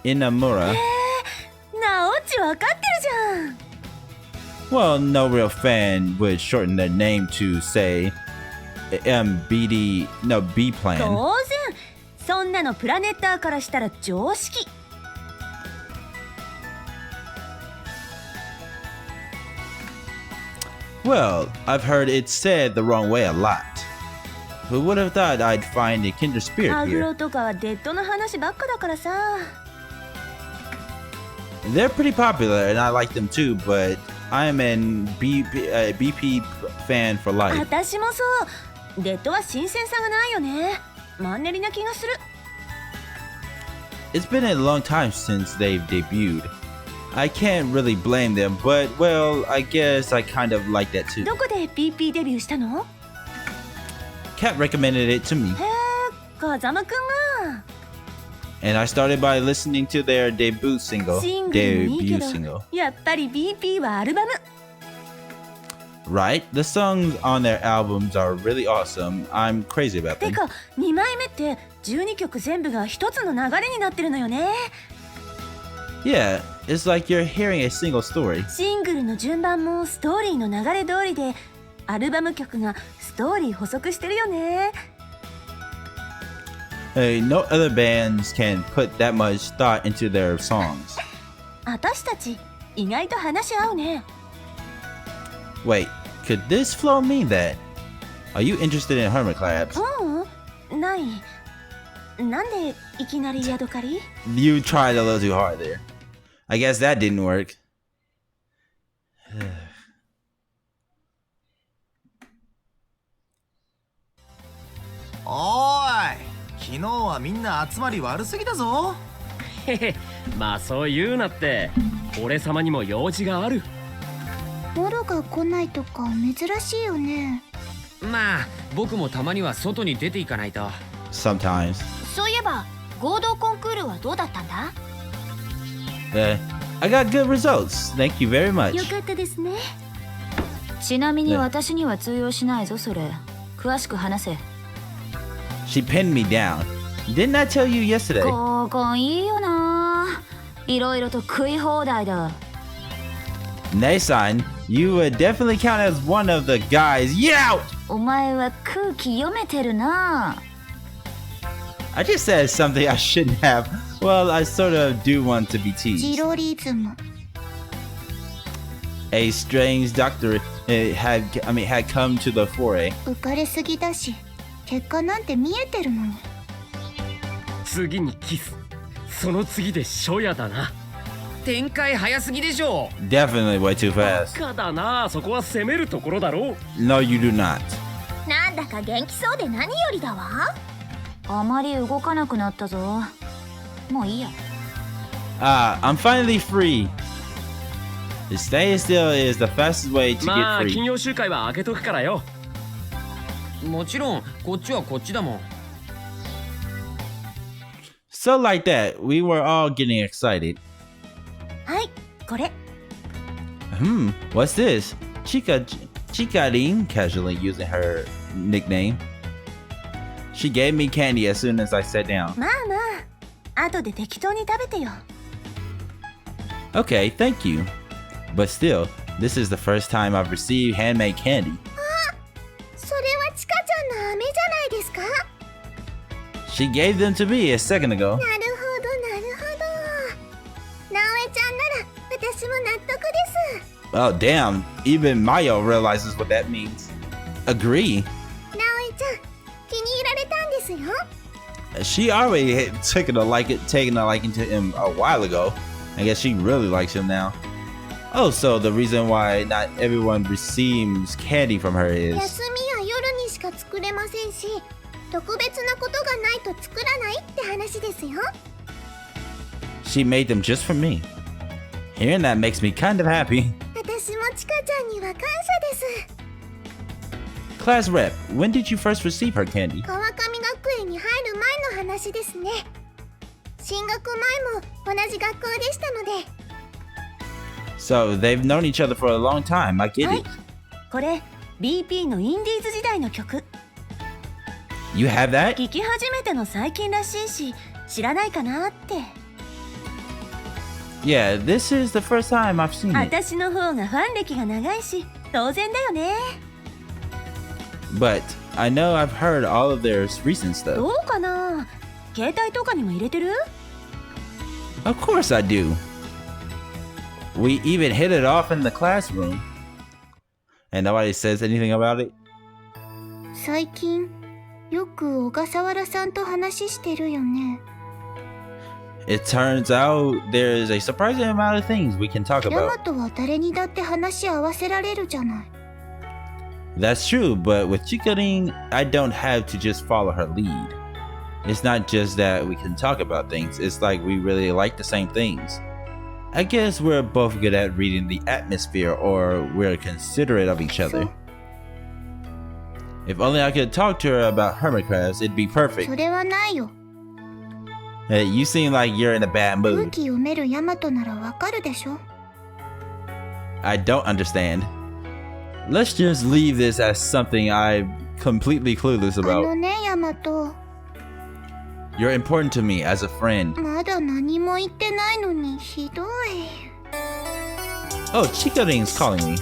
Inamura. なおちわかってるじゃん。 Well, no real fan would shorten their name to say B plan. 当然、そんなのプラネッターからしたら常識。 Well, I've heard it said the wrong way a lot. Who would have thought I'd find a kindred ア spirit グ here? ロとかはデッドの話ばっかだからさ。 They're pretty popular and I like them too, but I'm an BP fan for life. 私もそう。デッドは新鮮さがないよね。マンネリな気がする。 It's been a long time since they've debuted. I can't really blame them, but well, I guess I kind of like that too. どこで PP デビューしたの？ Kat recommended it to me, へえ、風間くんが。 and I started by listening to their debut single. シングルもいいけ Debut ど single. やっぱり BP はアルバム。 Right? The songs on their albums are really awesome. I'm crazy about て them. か2枚目って12曲全部が一つの流れになってるのよね。 Yeah, it's like you're hearing a single story. シングルの順番もストーリーの流れ通りで、アルバム曲がストーリー補足してるよね。 No other bands can put that much thought into their songs. 私たち意外と話し合うね。 Wait, could this flow mean that? Are you interested in hermit crabs? ない。なんでいきなりヤドカリ？ You tried a little too hard there. I guess that didn't work. 日はみんな集まり悪すぎだぞ。へへ、まあそう言うなって。俺様にも用事がある。モロが来ないとか珍しいよね。まあ僕もたまには外に出ていかないと。 Sometimes. そういえば合同コンクールはどうだったんだ？ I got good results. Thank you very much. よかったですね。ちなみに私には通用しないぞそれ。詳しく話せ。She pinned me down. Didn't I tell you yesterday? 合コンいいよな。いろいろと食い放題だ。Nei-san, you would definitely count as one of the guys. Yeah! お前は空気読めてるな。I just said something I shouldn't have. Well, I sort of do want to be teased. ジロリズム。A strange doctor had come to the foray. 浮かれすぎだし、結果なんて見えてるのに。次にキス、その次で初夜だな。展開早すぎでしょ。 Definitely way too fast. バカだな。そこは攻めるところだろう。 No, you do not. なんだか元気そうで何よりだわ。あまり動かなくなったぞ。もういいや。I'm finally free. Staying still is the fastest way to まあ get 金 free. 曜集会は開けとくからよ。もちろんこっちはこっちだもん。 So like that, we were all getting excited. はい、これ。What's this? Chika-rin, casually using her nickname. She gave me candy as soon as I sat down. まあまあ、後で適当に食べてよ。Okay, thank you. But still, this is the first time I've received handmade candy. それはチカちゃんの飴じゃないですか。 She gave them to me a second ago. なるほどなるほど。直江ちゃんなら私も納得です。 Oh, damn. Even Mayo realizes what that means. Agree. 直江ちゃん、気に入られたんですよ。 She already had taken a liking to him a while ago. I guess she really likes him now. Oh, so the reason why not everyone receives candy from her is 休みは夜にしか作れませんし、特別なことがないと作らないって話ですよ。 she made them just for me. Hearing that makes me kind of happy. 私もチカちゃんには感謝です。 Class rep, when did you first receive her candy? 川上学園に入る前の話ですね。進学前も同じ学校でしたので。 So they've known each other for a long time. I get はい it. これ BP のインディーズ時代の曲。 You have that? 聴き始めての最近らしいし、知らないかなって。 Yeah, this is the first time I've seen it. 私の方がファン歴が長いし、当然だよね。 But I know I've heard all of their recent stuff. どうかな。携帯とかにも入れてる？ Of course I do. We even hit it off in the classroom. And nobody says anything about it? 最近よく小笠原さんと話してるよね。 It turns out there's a surprising amount of things we can talk ヤマ about. トは誰にだって話し合わせられるじゃない。 That's true, but with Chika-rin, I don't have to just follow her lead. It's not just that we can talk about things, it's like we really like the same things. I guess we're both good at reading the atmosphere, or we're considerate of each other. If only I could talk to her about hermitcrabs, it'd be そ perfect. れはないよ。 Hey, you seem like you're in a bad 空 mood. 気読めるヤマトならわかるでしょ。 I don't understand. Let's just leave this as something I'm completely clueless あ about. のねヤマト、 You're important to me as a friend. まだ何も言ってないのにひどい。 Oh, Chika-rin's calling me. 明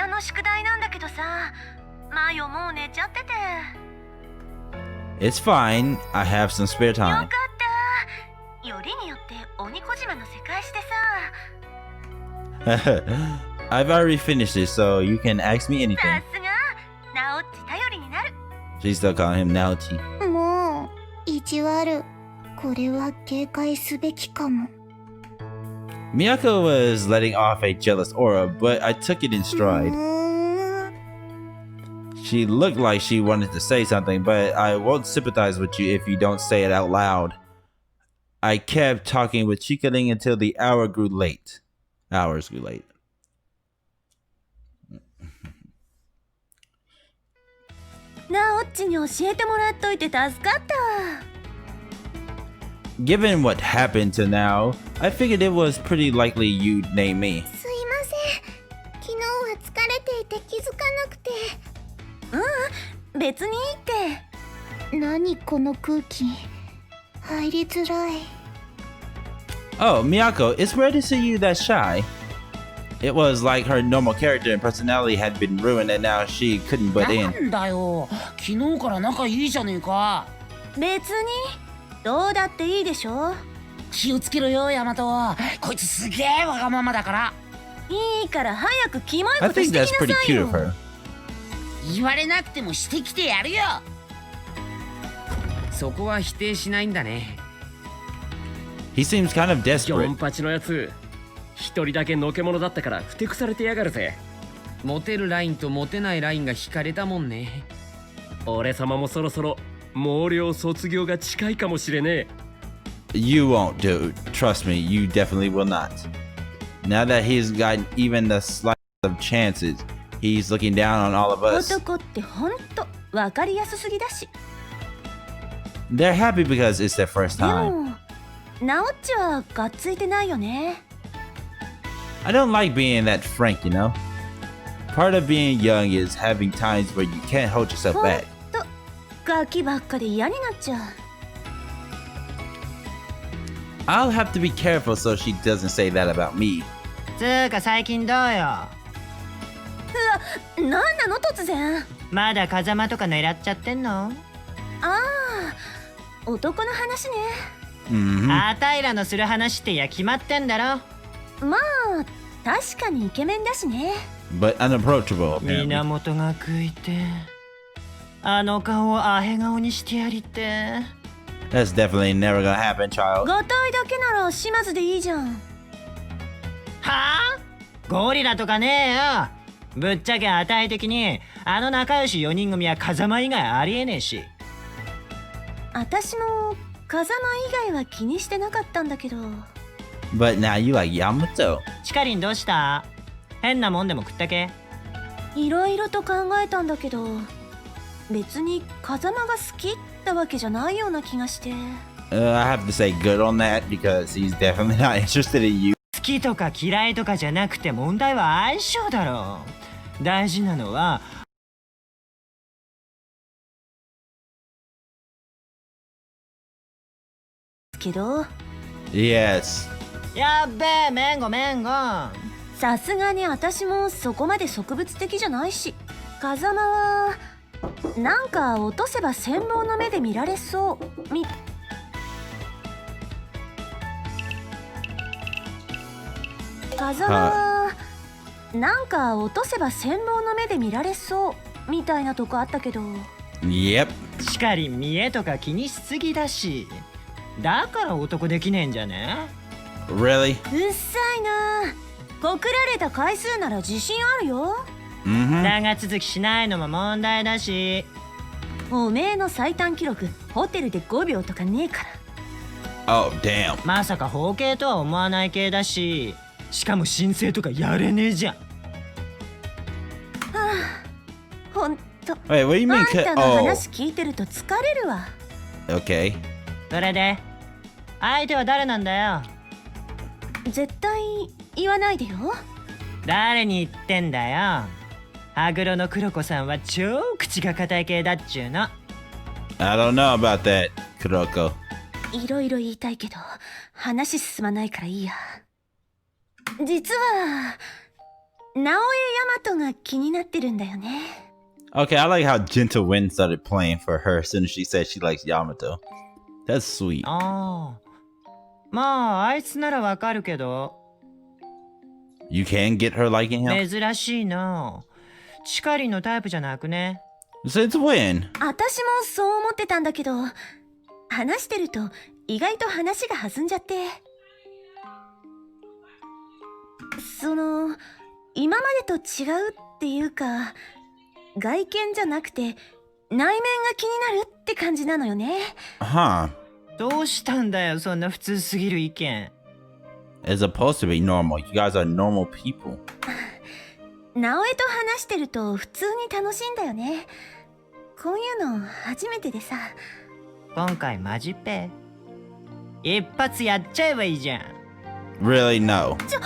日の宿題なんだけどさ、マヨもう寝ちゃってて。 It's fine. I have some spare よか time. った。よりによって鬼小島の世界史でさ。 I've already finished it, so you can ask me anything. さすが、ナオッチ頼りになる。 She's still calling him Naochi. もう意地悪。これは警戒すべきかも。 Miyako was letting off a jealous aura, but I took it in stride. She looked like she wanted to say something, but I won't sympathize with you if you don't say it out loud. I kept talking with Chika until the hours grew late. なおっちに教えてもらっといて助かった。Given what happened to now, I figured it was pretty likely you'd name me. すいません。昨日は疲れていて気づかなくて。別にいいって。何この空気。入りづらい。Oh, Miyako, it's rare to see you that shy. It was like her normal character and personality had been ruined and now she couldn't butt in. なんだよ。昨日から仲いいじゃねえか。別に。どうだっていいでしょ。気をつけろよ、ヤマト。こいつすげえわがままだから。いいから早くキモい I こと think してきな that's さ pretty い cute よ。 of her. 言われなくてもしてきてやるよ。そこは否定しないんだね。He seems kind of ギョ desperate. ンパチのやつ一人だけのけ者だったからふてくされてやがるぜ。モテるラインとモテないラインが引かれたもんね。俺様もそろそろ毛量卒業が近いかもしれねえ。You won't, dude. Trust me, you definitely will not. Now that he's gotten even the slightest of chances, he's looking down on all of us. 男ってほんと分かりやすすぎだし。 They're happy because it's their first で time. もなおっちはがっついてないよね。I don't like being that frank, you know? Part of being young is having times where you can't hold yourself ほん back. とガキばっかで嫌になっちゃう。 I'll have to be careful so she doesn't say that about me. つーか最近どうよ。なんなの突然。まだ風間とか狙っちゃってんの？ああ、男の話ね。あたいらのする話ってや決まってんだろ。まあ確かにイケメンだしね。 But unapproachable, apparently. 源が食いてあの顔をアヘ顔にしてやりて。 That's definitely never gonna happen, child. ガタイだけなら島津でいいじゃん。はあ？ゴリラとかねえよ。ぶっちゃけあたい的にあの仲良し4人組は風間以外ありえねえし。私も風間以外は気にしてなかったんだけど。 But now you like Yamato. チカリンどうした？変なもんでも食ったけ？いろいろと考えたんだけど、別に風間が好きってわけじゃないような気がして。I have to say good on that because he's definitely not interested in you. 好きとか嫌いとかじゃなくて問題は相性だろう。大事なのはけど。 Yes. やっべえ、めんごめんご。さすがに私もそこまで植物的じゃないし。風間はなんか落とせば羨望の目で見られそう風間はなんか落とせば羨望の目で見られそうみたいなとこあったけど。 Yep. しかり見栄とか気にしすぎだし、だから男できねえんじゃね？ Really? うっさいな。告られた回数なら自信あるよ。長続きしないのも問題だし。おめえの最短記録ホテルで5秒とかねえから。 Oh, damn. まさか包茎とは思わない系だし、しかも申請とかやれねえじゃん。ほんと。 Wait, what do you mean? あんたの話聞いてると疲れるわ。 Okay. それで相手は誰なんだよ？絶対言わないでよ。誰に言ってんだよ。羽黒の黒子さんは超口が硬い系だっちゅうの。 I don't know about that, Kuroko. いろいろ言いたいけど話進まないからいいや。実は直江大和が気になってるんだよね。 Okay, I like how Gentle Wind started playing for her as soon as she said she likes Yamato. That's sweet. ああ、まああいつならわかるけど。 You can get her liking him? 珍しいな。チカリンのタイプじゃなくね？ Since when? 私もそう思ってたんだけど、話してると意外と話が弾んじゃって。その今までと違うっていうか、外見じゃなくて内面が気になるって感じなのよね。Huh. どうしたんだよ、そんな普通すぎる意見。It's supposed to be normal. You guys are normal people. 直江と話してると普通に楽しいんだよね。こういうの初めてでさ。今回マジっぺ。一発やっちゃえばいいじゃん。Really, no. いきな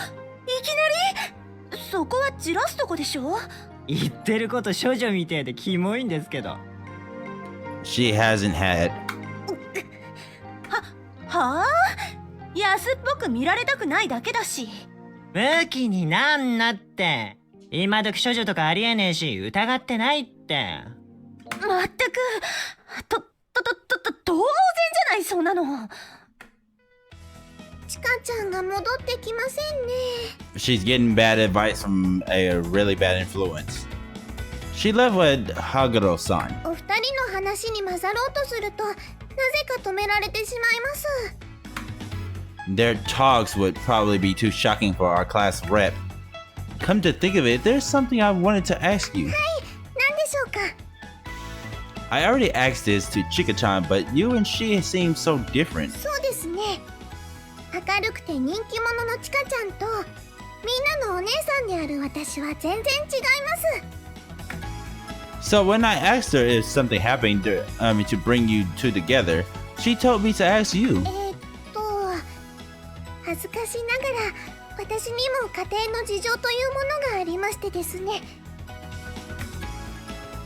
りそこはじらすとこでしょ。言ってること処女みてえでキモいんですけど。She hasn't had. はあ、安っぽく見られたくないだけだし。ムキになんなって。今時処女とかありえねえし疑ってないって。まったく当然じゃない、そんなの。チカちゃんが戻ってきませんね。 She's getting bad advice from a really bad influence. She left with Haguro-san. お二人の話に混ざろうとするとなぜか止められてしまいます。 Their talks would probably be too shocking for our class rep. Come to think of it, there's something I wanted to ask you. はい、何でしょうか。 I already asked this to Chika-chan, but you and she seem so different. そうですね。明るくて人気者のチカちゃんとみんなのお姉さんである私は全然違います。 So when I asked her if something happened to bring you two together, she told me to ask you. 恥ずかしながら私にも家庭の事情というものがありましてですね。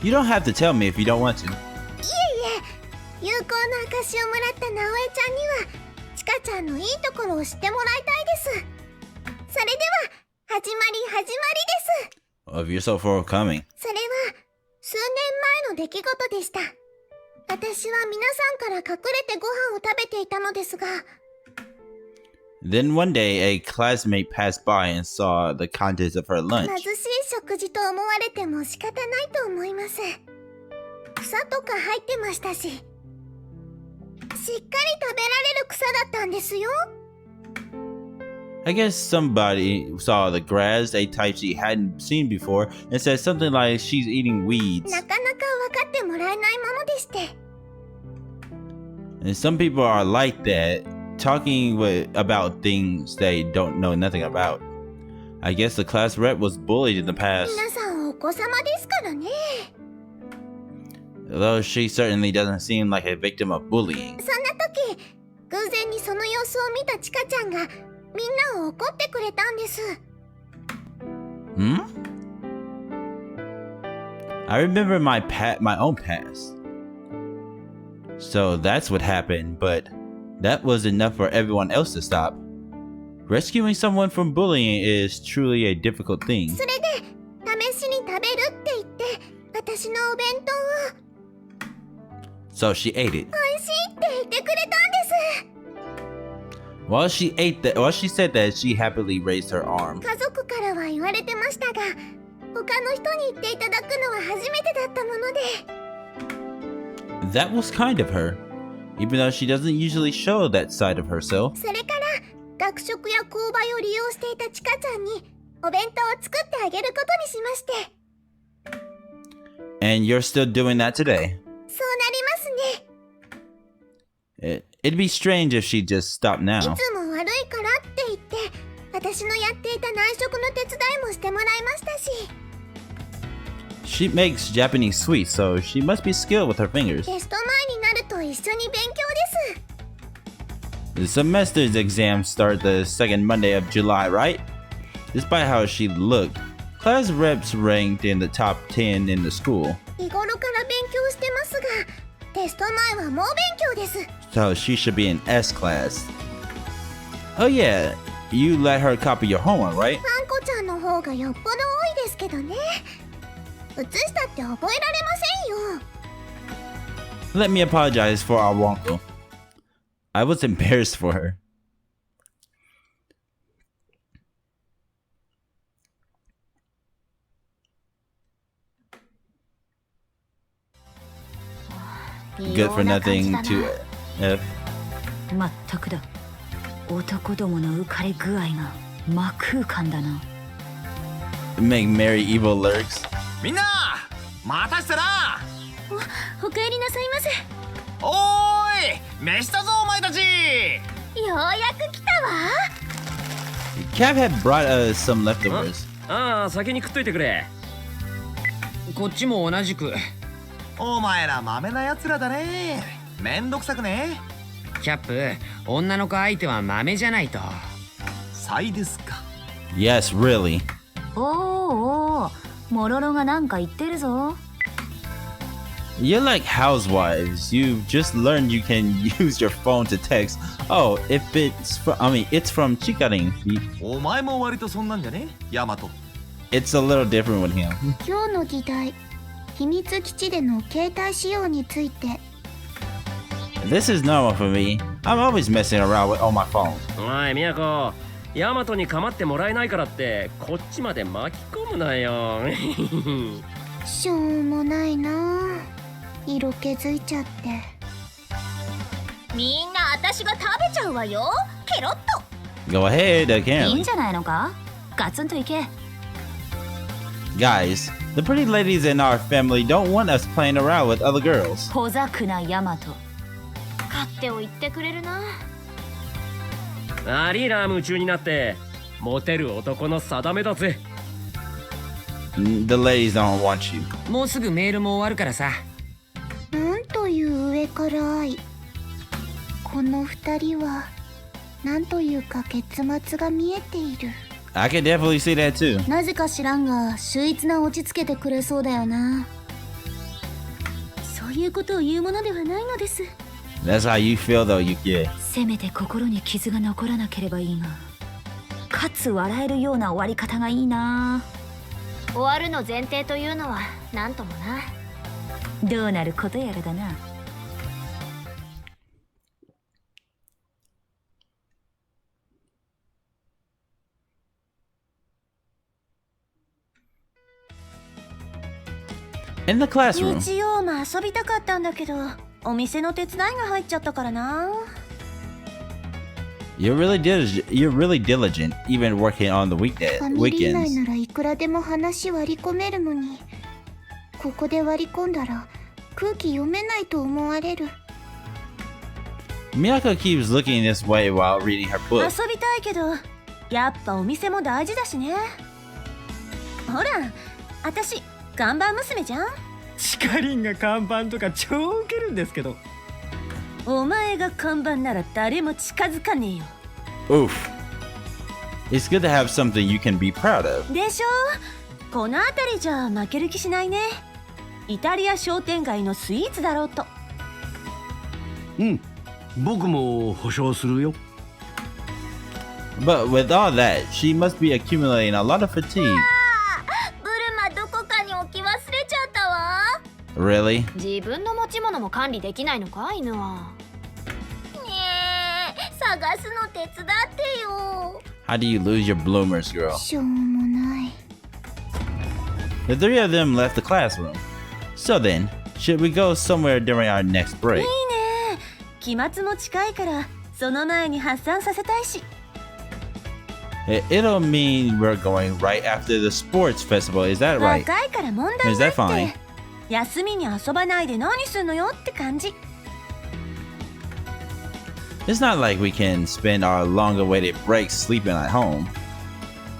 You don't have to tell me if you don't want to. いえいえ、有効な証をもらった直江ちゃんにはチカちゃんのいいところを知ってもらいたいです。それでは始まりです。 Well, if you're so forthcoming. それは数年前の出来事でした。私は皆さんから隠れてご飯を食べていたのですが、 Then one day, a classmate passed by and saw the contents of her lunch. 貧しい食事と思われても仕方ないと思います。草とか入ってましたし、しっかり食べられる草だったんですよ。 I guess somebody saw the grass, a type she hadn't seen before, and said something like she's eating weeds. なかなか分かってもらえないものでして。 And some people are like that, talking about things they don't know nothing about. I guess the class rep was bullied in the past. 皆さんお子様ですからね。 Though she certainly doesn't seem like a victim of bullying. そんな時、偶然にその様子を見たチカちゃんがみんなを怒ってくれたんです。 Hmm? I remember my own past. So that's what happened, but that was enough for everyone else to stop. Rescuing someone from bullying is truly a difficult thing. それで試しに食べるって言って私のお弁当を So she ate it. 美味しいって言ってくれたんです。 While she said that, she happily raised her arm. 家族からは言われてましたが、他の人に言っていただくのは初めてだったもので。 That was kind of her, even though she doesn't usually show that side of herself. それから学食や購買を利用していたチカちゃんにお弁当を作ってあげることにしまして。 And you're still doing that today. そうなりますね。 It'd be strange if she just stopped い now. つも悪いからって言って私のやっていた内職の手伝いもしてもらいましたし。 She makes Japanese sweets, so she must be skilled with her fingers. テスト前になると一緒に勉強です。 The semester's exams start the second Monday of July, right? Despite how she looked, class reps ranked in the top 10 in the school. 日頃から勉強してますが、テスト前は猛勉強です。 So she should be in S class. Oh yeah, you let her copy your homework, right? ワンコちゃんの方がよっぽど多いですけどね。写したって覚えられませんよ。 Let me apologize for our wonko. I was embarrassed for her. Good for nothing to F. まったくだ。男どもの浮かれ具合が真空感だな。 Make merry evil lurks. みんな待たしてな。お帰りなさいませ。おーい、飯だぞお前たち。ようやく来たわ。 Cav had brought us some leftovers. ああ、先に食っといてくれ。こっちも同じく。お前らマメなやつらだね。めんどくさくね。キャップ、女の子相手は豆じゃないと。サイですか。 Yes, really. おーおー、モロロがなんか言ってるぞ。 You're like housewives. You just learned you can use your phone to text. Oh, if it's from, it's from Chika. お前も割とそんなんじゃね、ヤマト。It's a little different with him. 今日の議題、秘密基地での携帯使用について。 This is normal for me. I'm always messing around on my phone. おい、ミヤコ。ヤマトに構ってもらえないからってこっちまで巻き込むなよ。しょうもないな。色気づいちゃって。みんな私が食べちゃうわよ。ケロッと。 Go ahead, いい again. んじゃないのか。ガツンといけ。 Guys, the pretty ladies in our family don't want us playing around with other girls. 小桜ヤマト。勝手を言ってくれるな。ありーな、夢中になって。モテる男の定めだぜ。The ladies don't want you. もうすぐメールも終わるからさ。なんという上から愛。この二人はなんというか結末が見えている。 I can definitely see that too. なぜか知らんが秀逸な落ち着けてくれそうだよな。そういうことを言うものではないのです。 That's how you feel though, you kid. せめて心に傷が残らなければいいが、かつ笑えるような終わり方がいいな。終わるの前提というのはなんともな。どうなることやらだな。In the classroom. 日曜も遊びたかったんだけど、お店の手伝いが入っちゃったからな。 You're really diligent, even working on the ファミリー内 weekends. ならいくらでも話割り込めるのに、ここで割り込んだら空気読めないと思われる。 Miyako keeps looking this way while reading her book. 遊びたいけど、やっぱお店も大事だしね。ほら、私看板娘じゃん。チカリンが看板とか超ウケるんですけど。お前が看板なら誰も近づかねえよ。 Oof. It's good to have something you can be proud of. でしょ。この辺りじゃ負ける気しないね。イタリア商店街のスイーツだろうと。うん、僕も保証するよ。 But with all that, she must be accumulating a lot of fatigue. ブルマどこかに置き忘れちゃったわ。 Really? 自分の持ち物も管理できないのか、犬は。ねえ、探すの手伝ってよ。 How do you lose your bloomers, girl? しょうもない。 The three of them left the classroom. So then, should we go somewhere during our next break? いいね。期末も近いからその前に発散させたいし。 It'll mean we're going right after the sports festival. Is that right? 若いから問題 Is ない that っ fine? て。休みに遊ばないで何すんのよって感じ。 It's not like we can spend our long-awaited break sleeping at home.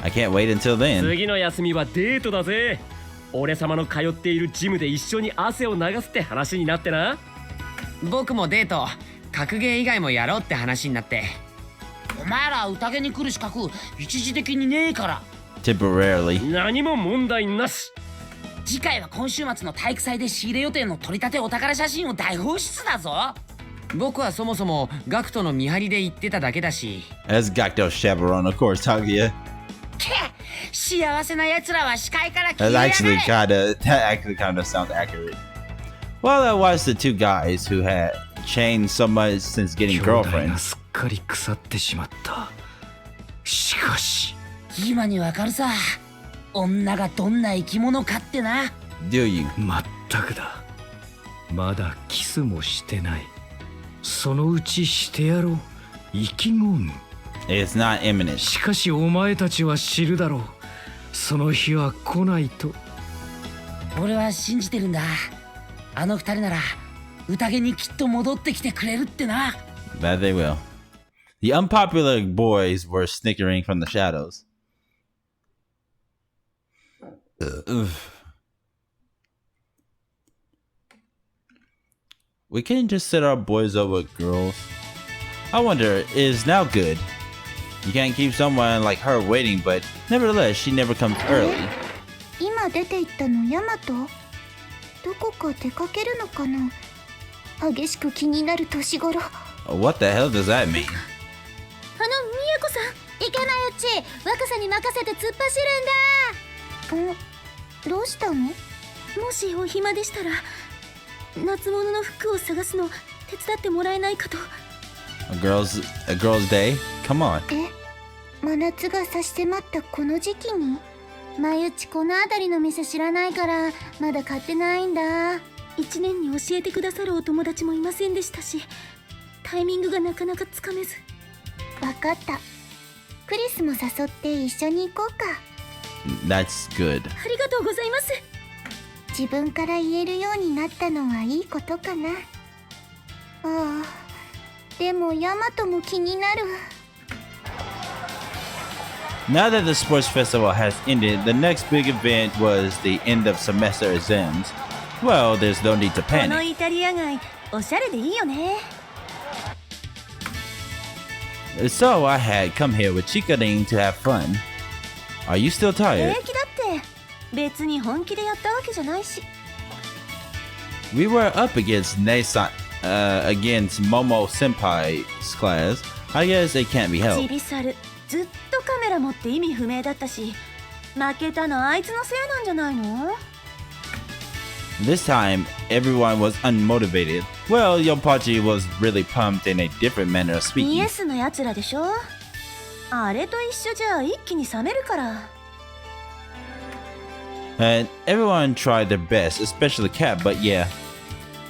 I can't wait until then. 次の休みはデートだぜ。俺様の通っているジムで一緒に汗を流すって話になってな。僕もデート、格ゲー以外もやろうって話になって。お前ら宴に来る資格一時的にねえから。 Temporarily. 何も問題なし。次回は今週末の体育祭で仕入れ予定の取り立てお宝写真を大放出だぞ。僕はそもそもガクトの見張りで言ってただけだし。 As Gakto's chaperone, of course, Takuya. 幸せな奴らは視界から That 消えや actually がれ。 kind of sounds accurate. Well, I watched the two guys who had changed so much since getting 兄弟が girlfriends. すっかり腐ってしまった。しかし今にわかるさ。女がどんな生き物かってな。 Do you? まったくだ。まだキスもしてない。そのうちしてやろう。意気込む。 It's not imminent. しかしお前たちは知るだろう。その日は来ないと。俺は信じてるんだ。あの二人なら宴にきっと戻ってきてくれるってな。 That they will. The unpopular boys were snickering from the shadows. We can't just set our boys up with girls. I wonder, is now good? You can't keep someone like her waiting, but nevertheless, she never comes early. 今出て行ったのヤマト？どこか出かけるのかな？激しく気になる年頃。What the hell does that mean? みやこさん、いけないうち若さに任せて突っ走るんだ。どうしたの？もしお暇でしたら夏物の服を探すの手伝ってもらえないかと。A girl's day? Come on. 真夏が差し迫ったこの時期に？前うちこの辺りの店知らないからまだ買ってないんだ。1年に教えてくださるお友達もいませんでしたし、タイミングがなかなかつかめず。わかった。クリスも誘って一緒に行こうか。That's good. ありがとうございます。自分から言えるようになったのはいいことかな。ああ、でもヤマトも気になる。Now that the sports festival has ended, the next big event was the end of semester exams. Well, there's no need to この panic. イタリア街、おしゃれでいいよね。So I had come here with Chika to have fun. Are you still 平 tired? 気だって別に本気でやったわけじゃないし。We were up against against Momo Senpai's class. I guess it can't be チ helped. ビサル、ずっとカメラ持って意味不明だったし、負けたのあいつのせいなんじゃないの？ This time, everyone was unmotivated. Well, Yompachi was really pumped in a different manner of イ speaking. エスのやつらでしょ。あれと一緒じゃ一気に冷めるから。And everyone tried their best, especially Cat, but yeah,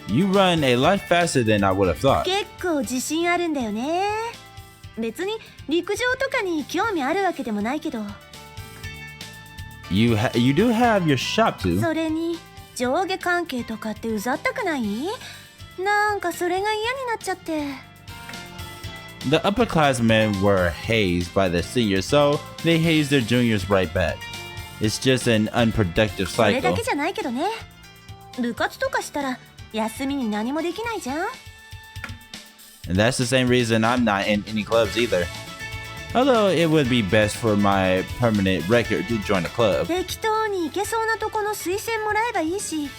you run a lot faster than I would have thought. 結構自信あるんだよね。別に陸上とかに興味あるわけでもないけど。You do have your shop too. それに上下関係とかってうざったくない？なんかそれが嫌になっちゃって。The upperclassmen were hazed by the seniors, so they hazed their juniors right back. It's just an unproductive それだ cycle. けじゃないけどね。部活とかしたら休みに何もできないじゃん。 And that's the same reason I'm not in any clubs either. Although it would be best for my permanent record to join a club. 適当に行けそうなとこの推薦もらえばいいし、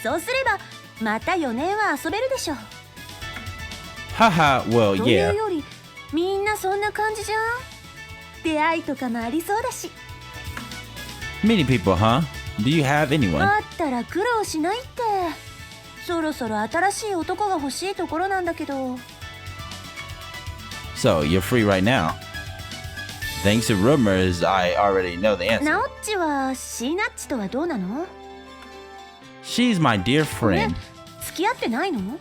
そうすればまた4年は遊べるでしょ。 Haha, well, という yeah. よりみんなそんな感じじゃん。出会いとかもありそうだし。 Meeting people, huh? Do you have anyone? あったら苦労しないって。そろそろ新しい男が欲しいところなんだけど。 So, you're free right now. Thanks to rumors, I already know the answer. ナオッチはシーナッチとはどうなの？ She's my dear friend. 付き合ってないの？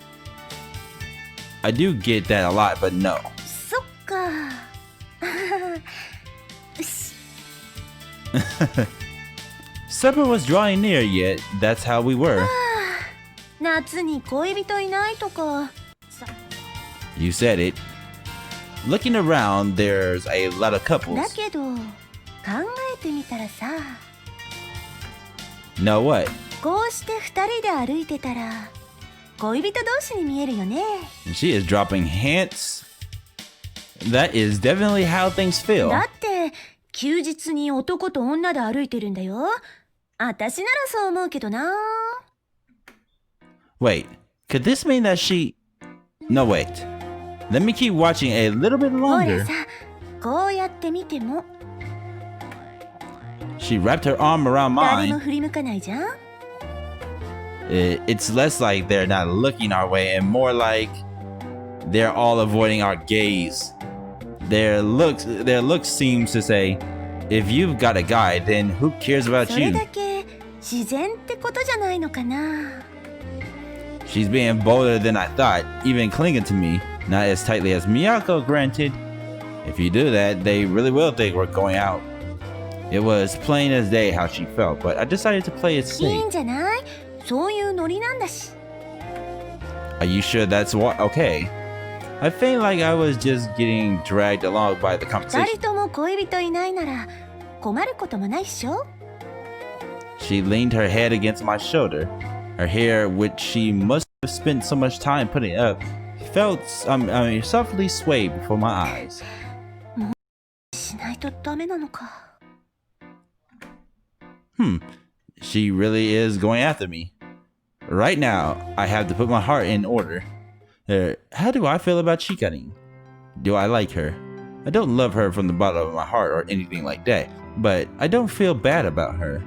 I do get that a lot, but no. そっか。Supper was drawing near, yet that's how we were. 夏に恋人いないとか。 You said it. Looking around, there's a lot of だ couples. けど考えてみたらさ、 Know what? こうして2人で歩いてたら恋人同士に見えるよね。 She is dropping hints. That is definitely how things feel. だって休日に男と女で歩いてるんだよ。私ならそう思うけどな。 Wait, could this mean that she... No, wait. Let me keep watching a little bit ほら longer. さ、こうやって見ても She wrapped her arm around 誰も mine. 振り向かないじゃん。 It's less like they're not looking our way and more like they're all avoiding our gaze. Their looks seems to say, if you've got a guy, then who cares about それ you? だけ自然ってことじゃないのかな。 She's being bolder than I thought, even clinging to me. Not as tightly as Miyako, granted. If you do that, they really will think we're going out. It was plain as day how she felt, but I decided to play it いい safe. んじゃない？そういうノリなんだし。 Are you sure that's what? Okay. I felt like I was just getting dragged along by the 二 conversation. 人とも恋人いないなら困ることもないっしょ？ She leaned her head against my shoulder. Her hair, which she must have spent so much time putting up, felt softly swayed before my eyes. しないとダメなのか。 She really is going after me. Right now, I have to put my heart in order. How do I feel about Chika? Do I like her? I don't love her from the bottom of my heart or anything like that, but I don't feel bad about her.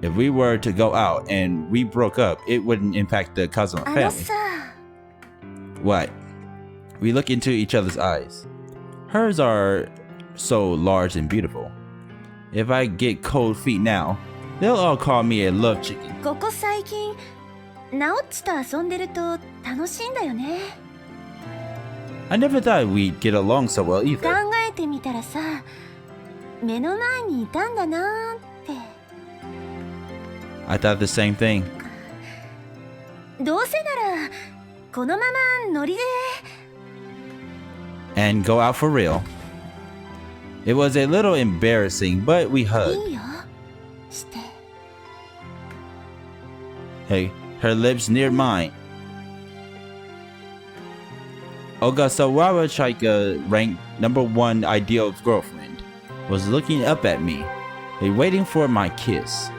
If we were to go out and we broke up, it wouldn't impact the Kazuma あの family. さ、 What? We look into each other's eyes. Hers are so large and beautiful. If I get cold feet now, they'll all call me a love chicken. ここ最近ナオッチと遊んでると楽しいんだよね。 I never thought we'd get along so well 考 either. えてみたらさ、目の前にいたんだなーって。 I thought the same thing. どうせならこのままノリで。 And go out for real. It was a little embarrassing, but we い hugged. いよ。して。 Hey, her lips near mine. Ogasawa Chika, ranked #1 ideal girlfriend, was looking up at me, waiting for my kiss.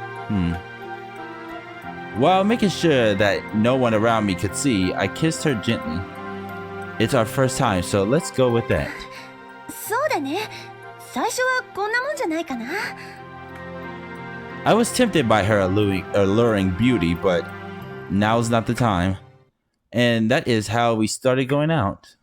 While making sure that no one around me could see, I kissed her gently. It's our first time, so let's go with that. そうだね。最初はこんなもんじゃないかな。 I was tempted by her alluring beauty, but now's not the time. And that is how we started going out.